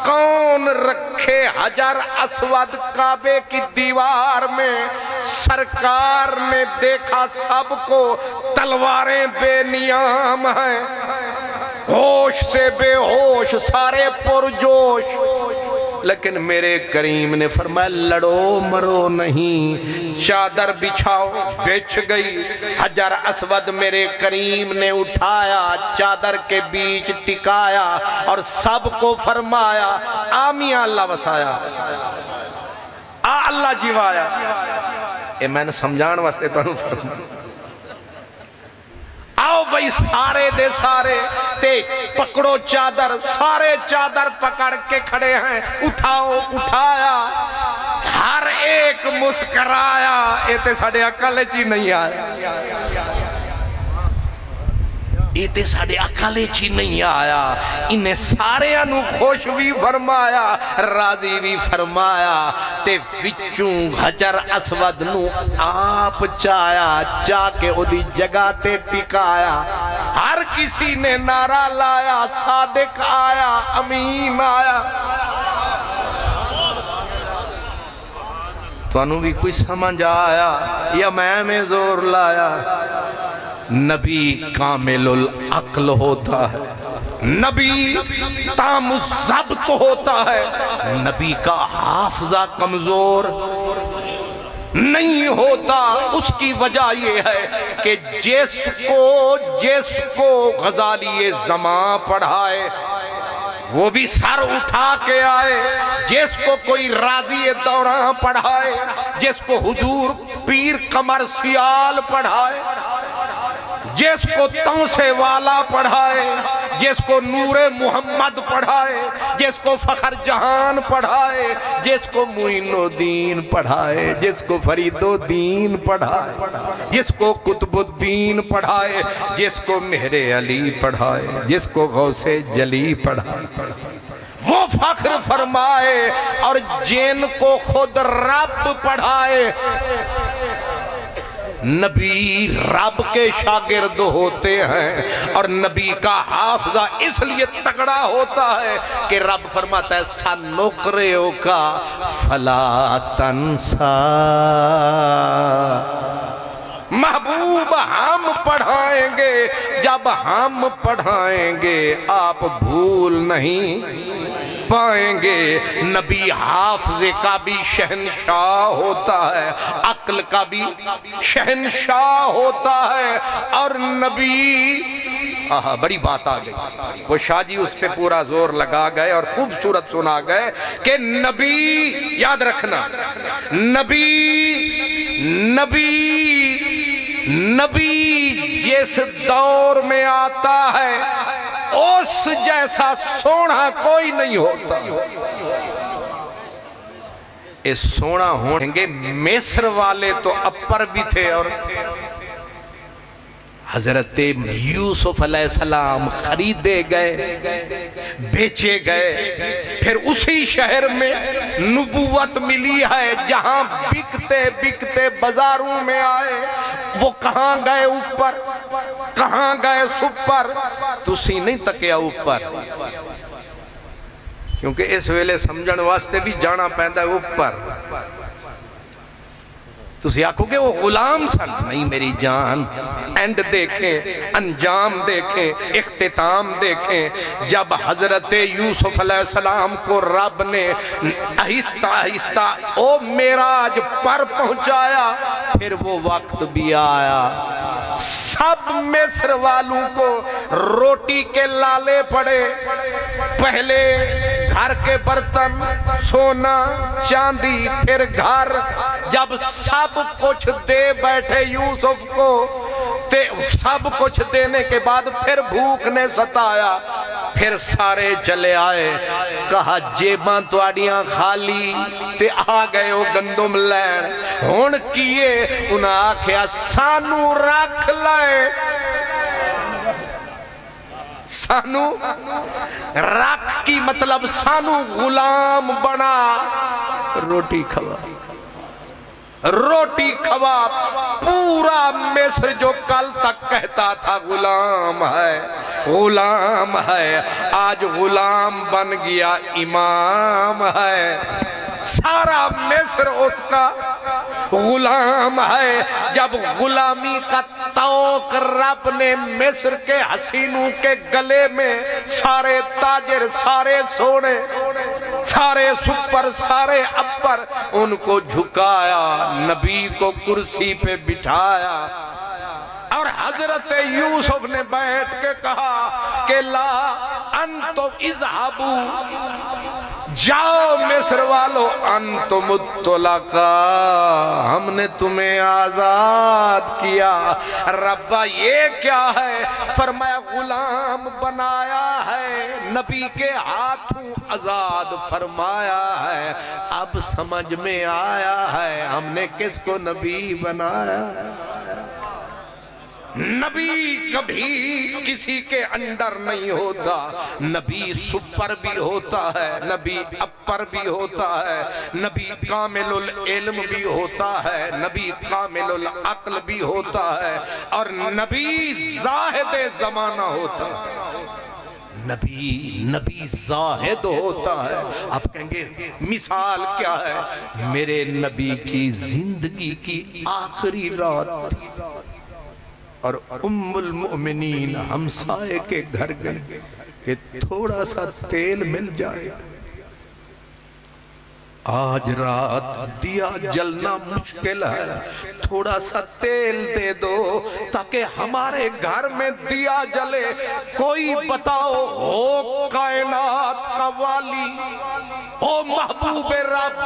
کون رکھے حجر اسود کعبے کی دیوار میں. سرکار نے دیکھا سب کو تلواریں بے نیام ہیں. ہوش سے بے ہوش سارے پرجوش. لیکن میرے کریم نے فرمایا لڑو مرو نہیں. چادر بچھاؤ بچھ گئی. حجر اسود میرے کریم نے اٹھایا چادر کے بیچ ٹکایا اور سب کو فرمایا آمیاں اللہ وسایا اللہ جیوایا. اے میں نے سمجھان واسطے تو انہوں فرمایا. آؤ بھئی سارے دے سارے تے پکڑو چادر. سارے چادر پکڑ کے کھڑے ہیں. اٹھاؤ اٹھایا. ہر ایک مسکرایا. اے تے ساڑھے عقل چی نہیں آیا. اے تے ساڑھے عقل چی نہیں آیا. انہیں سارے انہوں خوش بھی فرمایا راضی بھی فرمایا. تے وچوں حجر اسود نو آپ چایا چاہ کے او دی جگہ تے ٹکایا. ہر کسی نے نعرہ لایا صادق آیا امین آیا. تو انہوں بھی کوئی سمجھ آیا یا میں زور لایا. نبی کامل العقل ہوتا ہے. نبی تام الضبط ہوتا ہے. نبی کا حافظہ کمزور نہیں ہوتا. اس کی وجہ یہ ہے کہ جس کو غزالی زمان پڑھائے وہ بھی سر اٹھا کے آئے. جس کو کوئی راضی دوران پڑھائے, جس کو حضور پیر قمر سیال پڑھائے, جس کو تنسے والا پڑھائے, جس کو نور محمد پڑھائے, جس کو فخر جہان پڑھائے, جس کو معین الدین پڑھائے, جس کو فرید الدین پڑھائے, جس کو قطب الدین پڑھائے, جس کو مہر علی پڑھائے, جس کو غوث جلی پڑھائے, وہ فخر فرمائے. اور جن کو خود رب پڑھائے نبی رب کے شاگرد ہوتے ہیں، اور نبی کا حافظہ اس لیے تگڑا ہوتا ہے کہ رب فرماتا ہے سَنُقْرِئُكَ فَلَا تَنْسَا، محبوب ہم پڑھائیں گے، جب ہم پڑھائیں گے آپ بھول نہیں پائیں گے۔ نبی حافظ کا بھی شہنشاہ ہوتا ہے، عقل کا بھی شہنشاہ ہوتا ہے، اور نبی بڑی بات آ گئی، وہ شاہ جی اس پہ پورا زور لگا گئے اور خوبصورت سنا گئے کہ نبی، یاد رکھنا، نبی جس دور میں آتا ہے اس جیسا سونا کوئی نہیں ہوتا۔ اس سونا ہوں گے مصر والے تو اپر بھی تھے، اور حضرت یوسف علیہ السلام خریدے گئے، بیچے گئے، پھر اسی شہر میں نبوت ملی ہے، جہاں بکتے بکتے بازاروں میں آئے، وہ کہاں گئے اوپر، کہاں گئے سپر، تسی نہیں تکیا اوپر، کیونکہ اس ویلے سمجھن واسطے بھی جانا پہندا ہے اوپر۔ تسی آکھو گے وہ غلام سن، نہیں میری جان، اینڈ دیکھیں، انجام دیکھیں، اختتام دیکھیں۔ جب حضرت یوسف علیہ السلام کو رب نے آہستہ آہستہ او معراج پر پہنچایا، پھر وہ وقت بھی آیا سب مصر والوں کو روٹی کے لالے پڑے، پہلے گھر کے برتن، سونا چاندی، پھر گھر، جب سب کچھ دے بیٹھے یوسف کو، سب کچھ دینے کے بعد پھر بھوک نے ستایا، پھر سارے چلے آئے، کہا جیباں تواڑیاں خالی تے آ گئے ہو گندم لین، ہون کیے انہاں آکھیا سانو رکھ لائے، سانو رکھ کی مطلب سانو غلام بنا، روٹی کھوا، روٹی کھوا۔ پورا مصر جو کل تک کہتا تھا غلام ہے غلام ہے، آج غلام بن گیا امام ہے، سارا مصر اس کا غلام ہے۔ جب غلامی کا توق رب نے مصر کے حسینوں کے گلے میں، سارے تاجر، سارے سونے، سارے سپر، سارے اپر، ان کو جھکایا، نبی کو کرسی پہ بٹھایا، اور حضرت یوسف نے بیٹھ کے کہا کہ لا انتم اذهبوا، جاؤ مصر والو، انتم الطلقاء، ہم نے تمہیں آزاد کیا۔ ربا یہ کیا ہے؟ فرمایا غلام بنایا ہے، نبی کے ہاتھوں آزاد فرمایا ہے، اب سمجھ میں آیا ہے ہم نے کس کو نبی بنایا۔ نبی کبھی کسی کے انڈر نہیں ہوتا، نبی سپر بھی ہوتا ہے، نبی اپر بھی ہوتا ہے، نبی کامل العلم بھی ہوتا ہے، نبی کامل العقل بھی ہوتا ہے، اور نبی زاہد زمانہ ہوتا ہے، نبی زاہد ہوتا ہے۔ آپ کہیں گے مثال کیا ہے؟ میرے نبی کی زندگی کی آخری رات تھی، اور ام المؤمنین ہمسائے کے گھر گئے کہ تھوڑا سا تیل مل جائے، آج رات دیا جلنا مشکل ہے، تھوڑا سا تیل دے دو تاکہ ہمارے گھر میں دیا جلے۔ کوئی بتاؤ ہو کائنات کا والی، ہو محبوب رب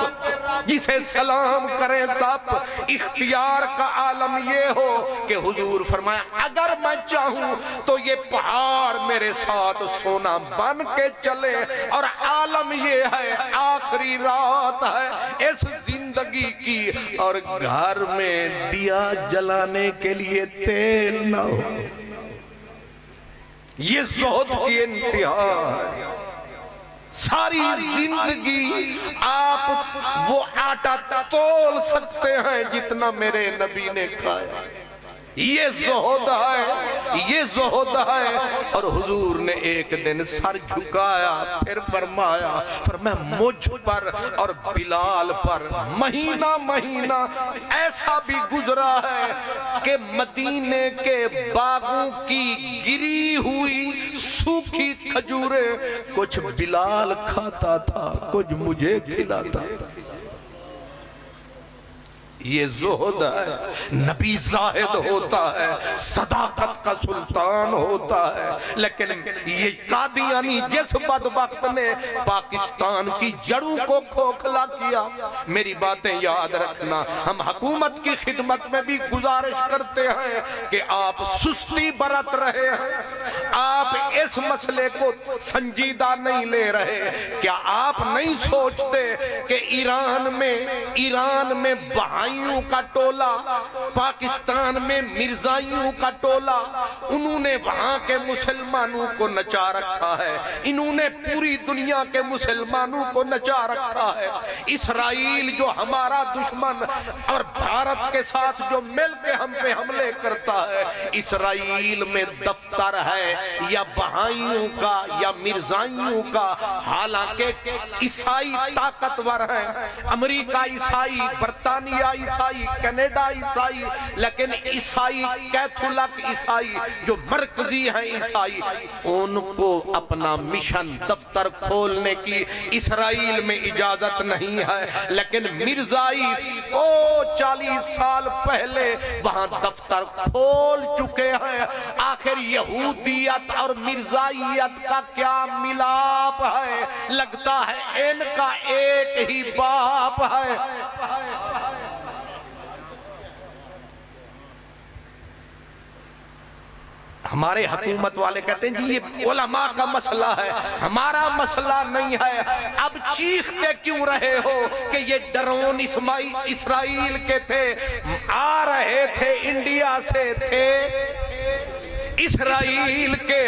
جسے سلام کریں سب، اختیار کا عالم یہ ہو کہ حضور فرمایا اگر میں چاہوں تو یہ پہاڑ میرے ساتھ سونا بن کے چلے، اور عالم یہ ہے آخری رات ہے اس زندگی کی، اور گھر میں دیا جلانے کے لیے تیل نہ ہو، یہ زہد کی انتہا ہے۔ ساری زندگی آپ وہ آٹا تول سکتے ہیں جتنا میرے نبی نے کھایا. یہ زہد ہے، یہ زہد ہے. اور حضور نے ایک دن سر جھکایا، پھر فرمایا مجھ پر اور بلال پر مہینہ مہینہ ایسا بھی گزرا ہے کہ مدینے کے باغوں کی گری ہوئی سوکھی کھجوریں کچھ بلال کھاتا تھا، کچھ مجھے کھلاتا تھا. یہ زہد ہے. نبی زاہد ہوتا ہے، صداقت کا سلطان ہوتا ہے، لیکن یہ قادیانی جس بدبخت نے پاکستان کی جڑوں کو کھوکھلا کیا. میری باتیں یاد رکھنا. ہم حکومت کی خدمت میں بھی گزارش کرتے ہیں کہ آپ سستی برت رہے ہیں، آپ اس مسئلے کو سنجیدہ نہیں لے رہے. کیا آپ نہیں سوچتے کہ ایران میں بہائیوں کا ٹولہ، پاکستان میں مرزائیوں کا ٹولہ، انہوں نے وہاں کے مسلمانوں کو نچا رکھا ہے، انہوں نے پوری دنیا کے مسلمانوں کو نچا رکھا ہے. اسرائیل جو ہمارا دشمن اور بھارت کے ساتھ جو مل کے ہم پہ حملے کرتا ہے، اسرائیل میں دفتر ہے یا بہائیوں کا یا مرزائیوں کا. حالانکہ عیسائی طاقتور ہیں، امریکہ عیسائی، برطانیہ عیسائی، کینیڈا عیسائی، لیکن عیسائی کیتھولک عیسائی جو مرکزی ہیں عیسائی، ان کو اپنا مشن دفتر کھولنے کی اسرائیل میں اجازت نہیں ہے. لیکن مرزائی 40 سال پہلے وہاں دفتر کھول چکے ہیں. آخر یہودیت اور مرزائیت کا کیا ملاپ ہے؟ لگتا ہے ان کا ایک ہی باپ ہے. ہمارے حکومت والے کہتے ہیں جی یہ علماء کا مسئلہ ہے، ہمارا مسئلہ نہیں ہے. اب چیختے کیوں رہے ہو کہ یہ ڈرون اسرائیل کے تھے، آ رہے تھے انڈیا سے تھے اسرائیل کے.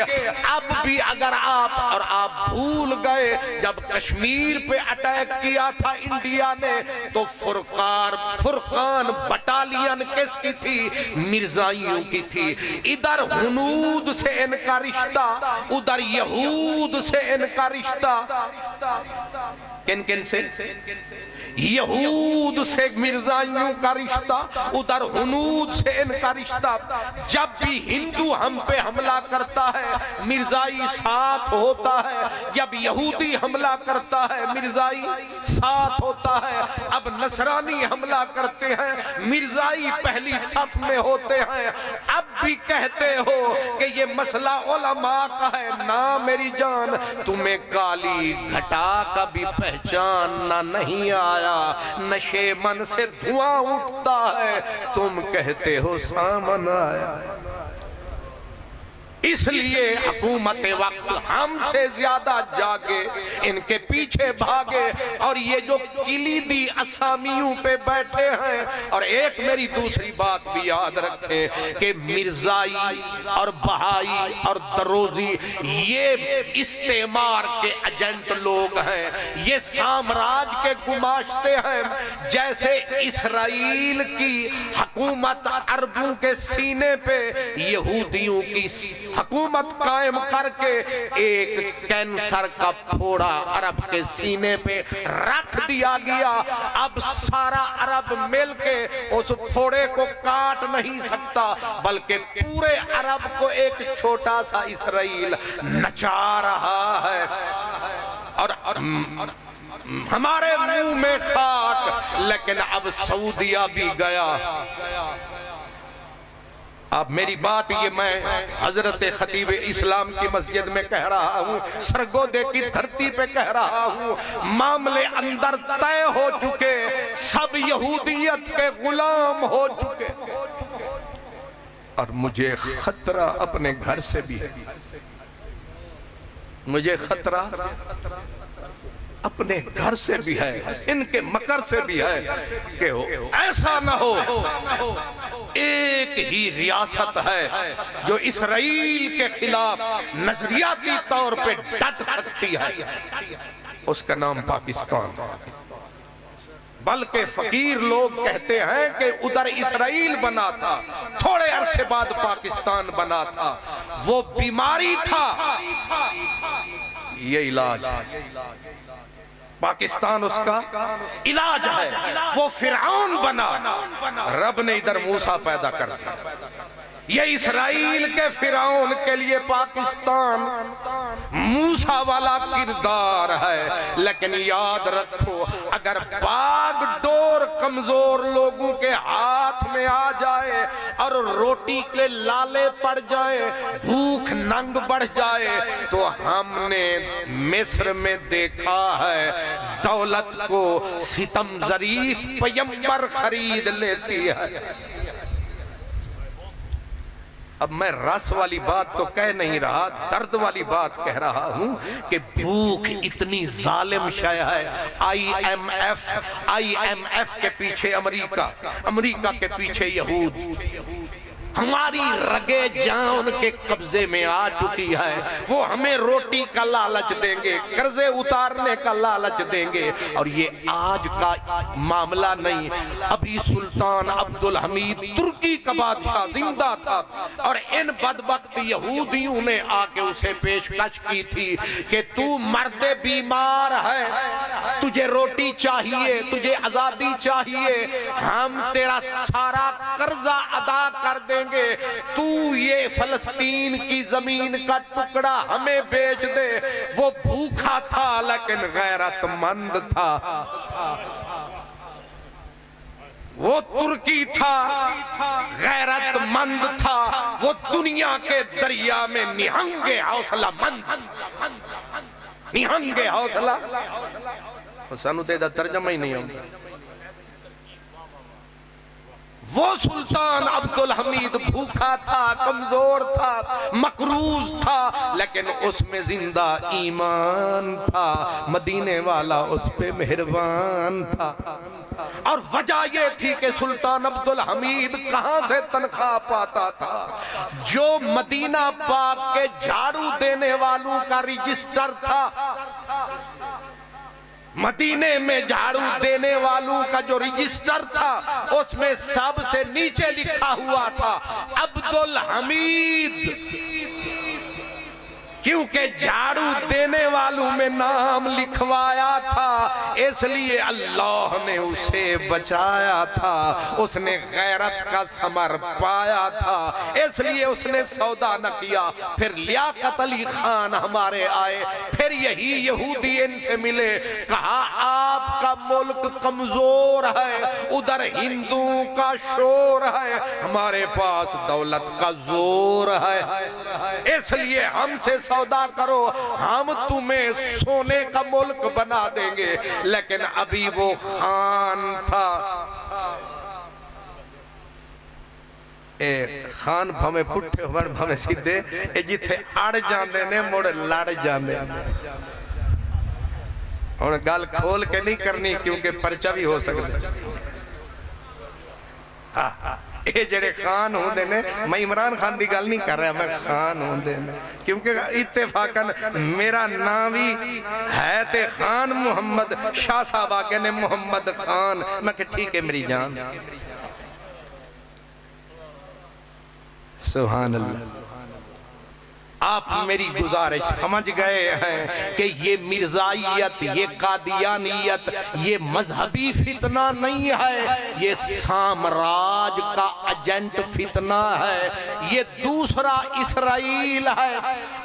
اب بھی اگر آپ بھول گئے جب کشمیر پہ اٹیک کیا تھا انڈیا نے تو فرقان بٹالین کس کی تھی؟ مرزائیوں کی تھی. ادھر ہنود سے ان کا رشتہ، ادھر یہود سے ان کا رشتہ. کن سے؟ یہود سے مرزائیوں کا رشتہ، ادھر ہنود سے ان کا رشتہ. جب بھی ہندو ہم پہ حملہ کرتا ہے مرزائی ساتھ ہوتا ہے، جب یہودی حملہ کرتا ہے مرزائی ساتھ ہوتا ہے. اب نصرانی حملہ کرتے ہیں مرزائی پہلی صف میں ہوتے ہیں. اب بھی کہتے ہو کہ یہ مسئلہ علماء کا ہے. نہ میری جان، تمہیں کالی گھٹا کا بھی پہچاننا نہیں آیا. نشے من سے دھواں اٹھتا ہے، تم کہتے ہو سامن آیا. اس لیے حکومت وقت ہم سے زیادہ جاگے، ان کے پیچھے بھاگے. اور یہ جو کلیدی اسامیوں پہ بیٹھے ہیں. اور ایک میری دوسری بات بھی یاد رکھیں کہ مرزائی اور بہائی اور دروزی یہ استعمار کے ایجنٹ لوگ ہیں، یہ سامراج کے گماشتے ہیں. جیسے اسرائیل کی حکومت عربوں کے سینے پہ یہودیوں کی حکومت قائم کر کے ایک کینسر کا پھوڑا عرب کے سینے پہ رکھ دیا گیا. اب سارا عرب مل کے اس پھوڑے کو کاٹ نہیں سکتا، بلکہ پورے عرب کو ایک چھوٹا سا اسرائیل نچا رہا ہے. اور ہمارے منہ میں خاک. لیکن اب سعودیہ بھی گیا. اب میری بات یہ میں حضرت خطیب اسلام کی مسجد میں کہہ رہا ہوں، سرگودے کی دھرتی پہ کہہ رہا ہوں. معاملے اندر طے ہو چکے، سب یہودیت کے غلام ہو چکے. اور مجھے خطرہ اپنے گھر سے بھی ہے، مجھے خطرہ اپنے گھر سے بھی ہے، ان کے مکر سے بھی ہے کہ ایسا نہ ہو ایک ہی ریاست ہے جو اسرائیل کے خلاف نظریاتی طور پہ ڈٹ سکتی ہے، اس کا نام پاکستان۔ بلکہ فقیر لوگ کہتے ہیں کہ ادھر اسرائیل بنا تھا، تھوڑے عرصے بعد پاکستان بنا تھا، وہ بیماری تھا، یہ علاج ہے۔ پاکستان اس کا علاج ہے۔ وہ فرعون بنا، رب نے ادھر موسیٰ پیدا کر دیا۔ یہ اسرائیل کے فرعون کے لیے پاکستان موسیٰ والا کردار ہے۔ لیکن یاد رکھو، اگر باغ ڈور کمزور لوگوں کے ہاتھ میں آ جائے اور روٹی کے لالے پڑ جائے، بھوک ننگ بڑھ جائے، تو ہم نے مصر میں دیکھا ہے دولت کو ستم ظریف پیمبر خرید لیتی ہے۔ اب میں رس والی بات تو کہہ نہیں رہا، درد والی بات کہہ رہا ہوں کہ بھوک اتنی ظالم شے ہے۔ آئی ایم ایف کے پیچھے امریکہ کے پیچھے یہود، ہماری رگے جان کے قبضے میں آ چکی ہے۔ وہ ہمیں روٹی کا لالچ دیں گے، قرضے اتارنے کا لالچ دیں گے۔ اور یہ آج کا معاملہ نہیں، ابھی سلطان عبدالحمید ترکی کا بادشاہ زندہ تھا، اور ان بدبخت یہودیوں نے آ کے اسے پیشکش کی تھی کہ تو مرد بیمار ہے، تجھے روٹی چاہیے، تجھے آزادی چاہیے، ہم تیرا سارا قرضہ ادا کر دیں گے، تو یہ فلسطین کی زمین کا ٹکڑا ہمیں بیچ دے۔ وہ بھوکا تھا لیکن غیرت مند تھا، وہ ترکی تھا، غیرت مند تھا، وہ دنیا کے دریا میں نہنگے حوصلہ مند، نہنگے حوصلہ۔ سانو تے دا ترجمہ ہی نہیں ہوں۔ وہ سلطان عبدالحمید بھوکا تھا، کمزور تھا، مقروض تھا، لیکن اس میں زندہ ایمان تھا، مدینے والا اس پہ مہربان تھا۔ اور وجہ یہ تھی کہ سلطان عبدالحمید کہاں سے تنخواہ پاتا تھا؟ جو مدینہ پاک کے جھاڑو دینے والوں کا رجسٹر تھا، مدینے میں جھاڑو دینے والوں کا جو رجسٹر تھا، اس میں سب سے نیچے لکھا ہوا تھا عبدالحمید، کیونکہ جھاڑو دینے والوں میں نام لکھوایا تھا، اس لیے اللہ نے اسے بچایا تھا، اس نے غیرت کا ثمر پایا تھا، اس لیے اس نے سودا نہ کیا۔ پھر لیاقت علی خان ہمارے آئے، پھر یہی یہودی ان سے ملے، کہا آپ کا ملک کمزور ہے، ادھر ہندوؤں کا شور ہے، ہمارے پاس دولت کا زور ہے، اس لیے ہم سے سودا کرو، ہم تمہیں سونے کا ملک بنا دیں گے۔ لیکن ابھی وہ خان تھا، خان بھمیں پٹھے ہوئے بھمیں سیدھے، جتھے اڑ جاندے نے مڑ لڑ جاندے۔ اور گال کھول کے نہیں کرنی کیونکہ پرچہ بھی ہو سکتا۔ اے جڑے خان ہوں دینے، میں عمران خان دی گال نہیں کر رہا، میں خان ہوں دینے، کیونکہ اتفاقاً میرا نامی ہے تے خان محمد، شاہ صاحب آگے نے محمد خان، میں کہ ٹھیک ہے میری جان۔ سبحان اللہ۔ آپ میری گزارش سمجھ گئے ہیں کہ یہ مرزائیت، یہ قادیانیت، یہ مذہبی فتنہ نہیں ہے، یہ سامراج کا ایجنٹ فتنہ ہے، یہ دوسرا اسرائیل ہے،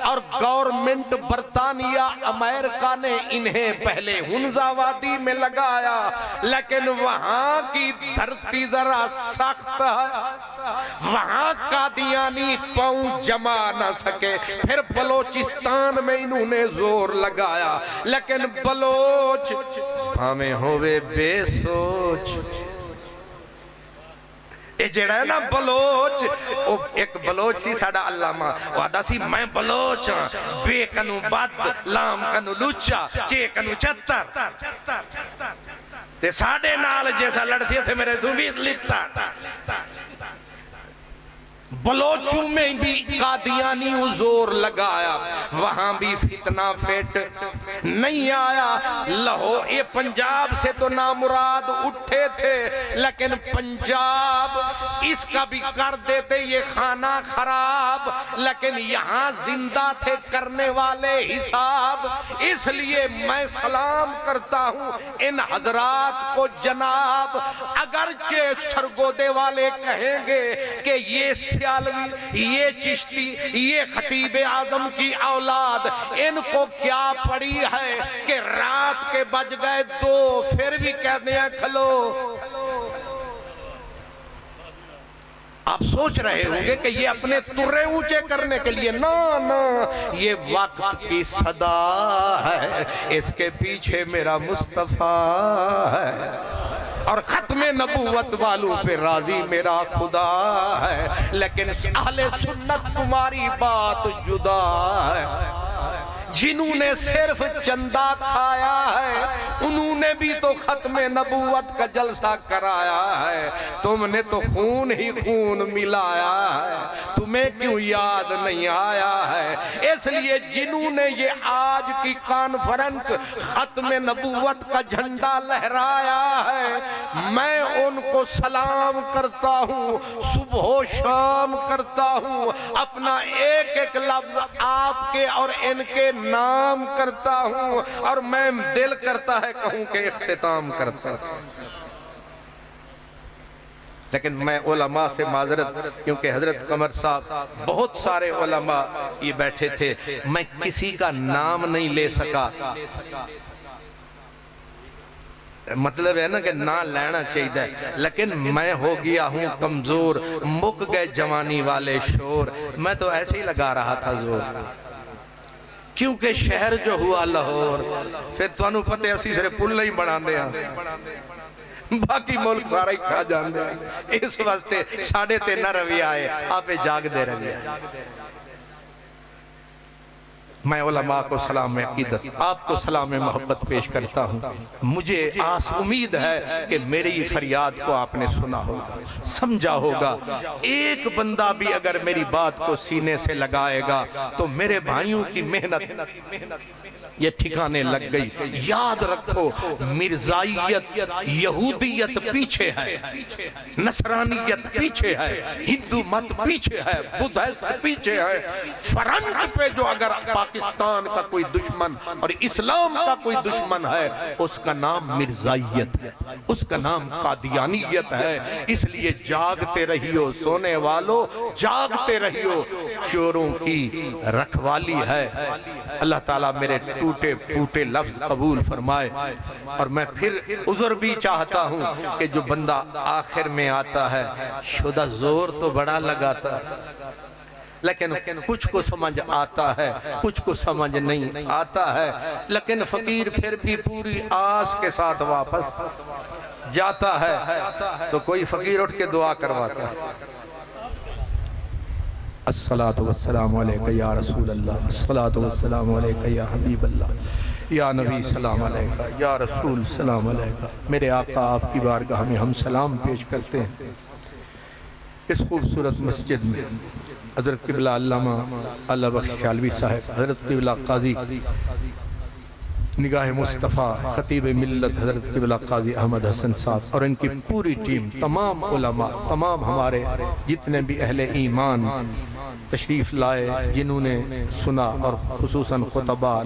اور گورنمنٹ برطانیہ امریکہ نے انہیں پہلے ہنزہ وادی میں لگایا، لیکن وہاں کی دھرتی ذرا سخت ہے، وہاں قادیانی پاؤں جما نہ سکے، پھر بلوچستان میں انہوں نے زور لگایا، لیکن بلوچ ہمیں ہوئے بے سوچ۔ اے جڑا ہے نا بلوچ، ایک بلوچ سی ساڑا علامہ وعدہ سی میں بلوچ ہاں، بے کنو بد، لام کنو لچا، چے کنو چتر، تے ساڑے نال جیسا لڑسی سے میرے زمید لکھتا، بلوچوں میں بھی قادیانیوں زور لگایا، وہاں بھی فتنہ فیٹ نہیں آیا۔ لاہور یہ پنجاب سے تو نامراد اٹھے تھے، لیکن پنجاب اس کا بھی کر دیتے یہ خانہ خراب، لیکن یہاں زندہ تھے کرنے والے حساب۔ اس لیے میں سلام کرتا ہوں ان حضرات کو جناب، اگرچہ سرگودے والے کہیں گے کہ یہ سیالوی، یہ چشتی، یہ خطیب اعظم کی اولاد، ان کو کیا پڑی ہے کہ رات کے بج گئے 2 پھر بھی کہتے ہیں کھلو۔ آپ سوچ رہے ہوں گے کہ یہ اپنے ترے اونچے کرنے کے لیے، نا یہ وقت کی صدا ہے، اس کے پیچھے میرا مصطفیٰ ہے، اور ختم نبوت والوں پہ راضی میرا خدا ہے۔ لیکن اہل سنت تمہاری بات جدا ہے، جنہوں نے صرف چندہ کھایا ہے انہوں نے بھی تو ختم نبوت کا جلسہ کرایا ہے، تم نے تو خون ہی خون ملایا ہے، تمہیں کیوں یاد نہیں آیا ہے؟ اس لیے جنہوں نے یہ آج کی کانفرنس ختم نبوت کا جھنڈا لہرایا ہے، میں ان کو سلام کرتا ہوں، صبح و شام کرتا ہوں، اپنا ایک ایک لفظ آپ کے اور ان کے نام کرتا ہوں، اور میں دل کرتا ہے کہوں کہ اختتام کرتا ہوں۔ لیکن میں علماء سے معذرت، کیونکہ حضرت قمر صاحب بہت سارے علماء یہ بیٹھے تھے، میں کسی کا نام نہیں لے سکا، مطلب ہے نا کہ نہ لینا چاہیے، لیکن میں ہو گیا ہوں کمزور، مک گئے جوانی والے شور، میں تو ایسے ہی لگا رہا تھا زور، کیونکہ شہر جو ہوا لاہور، پھر تو انہوں پتہ اسی سرے پل نہیں بڑھا دیا، باقی ملک سارا ہی کھا جان دیا، اس واسطے 3.5 رویہ آئے، آپ جاگ دے رویہ۔ میں علماء کو سلام عقیدت، آپ کو سلام محبت پیش کرتا ہوں۔ مجھے آس امید ہے کہ میری فریاد کو آپ نے سنا ہوگا، سمجھا ہوگا۔ ایک بندہ بھی اگر میری بات کو سینے سے لگائے گا تو میرے بھائیوں کی محنت یہ ٹھکانے لگ گئی۔ یاد رکھو، مرزائیت، یہودیت پیچھے ہے، نصرانیت پیچھے ہے، ہندو مت پیچھے ہے، بدھسٹ پیچھے ہے۔ فرنٹ پہ جو اگر پاکستان کا کوئی دشمن اور اسلام کا کوئی دشمن ہے، اس کا نام مرزائیت ہے، اس کا نام قادیانیت ہے۔ اس لیے جاگتے رہیو سونے والو، جاگتے رہیو، چوروں کی رکھوالی ہے۔ اللہ تعالیٰ میرے ٹوٹے پھوٹے لفظ قبول فرمائے، اور میں پھر عذر بھی چاہتا ہوں کہ جو بندہ آخر میں آتا ہے، شدہ زور تو بڑا لگاتا ہے، لیکن کچھ کو سمجھ آتا ہے، کچھ کو سمجھ نہیں آتا ہے، لیکن فقیر پھر بھی پوری آس کے ساتھ واپس جاتا ہے، تو کوئی فقیر اٹھ کے دعا کرواتا ہے۔ الصلاة والسلام علیکہ یا رسول اللہ، الصلاة والسلام علیکہ یا حبیب اللہ، یا نبی سلام علیکہ، یا رسول سلام علیکہ۔ میرے آقا آپ کی بارگاہ میں ہم سلام پیش کرتے ہیں۔ اس خوبصورت مسجد میں حضرت قبلہ علامہ اللہ بخش سیالوی صاحب، حضرت قبلہ قاضی نگاہ مصطفیٰ، خطیب ملت حضرت قبلہ قاضی احمد حسن صاحب اور ان کی پوری ٹیم، تمام علماء، تمام ہمارے جتنے بھی اہل ایمان تشریف لائے، جنہوں نے سنا، اور خصوصاً خطبہ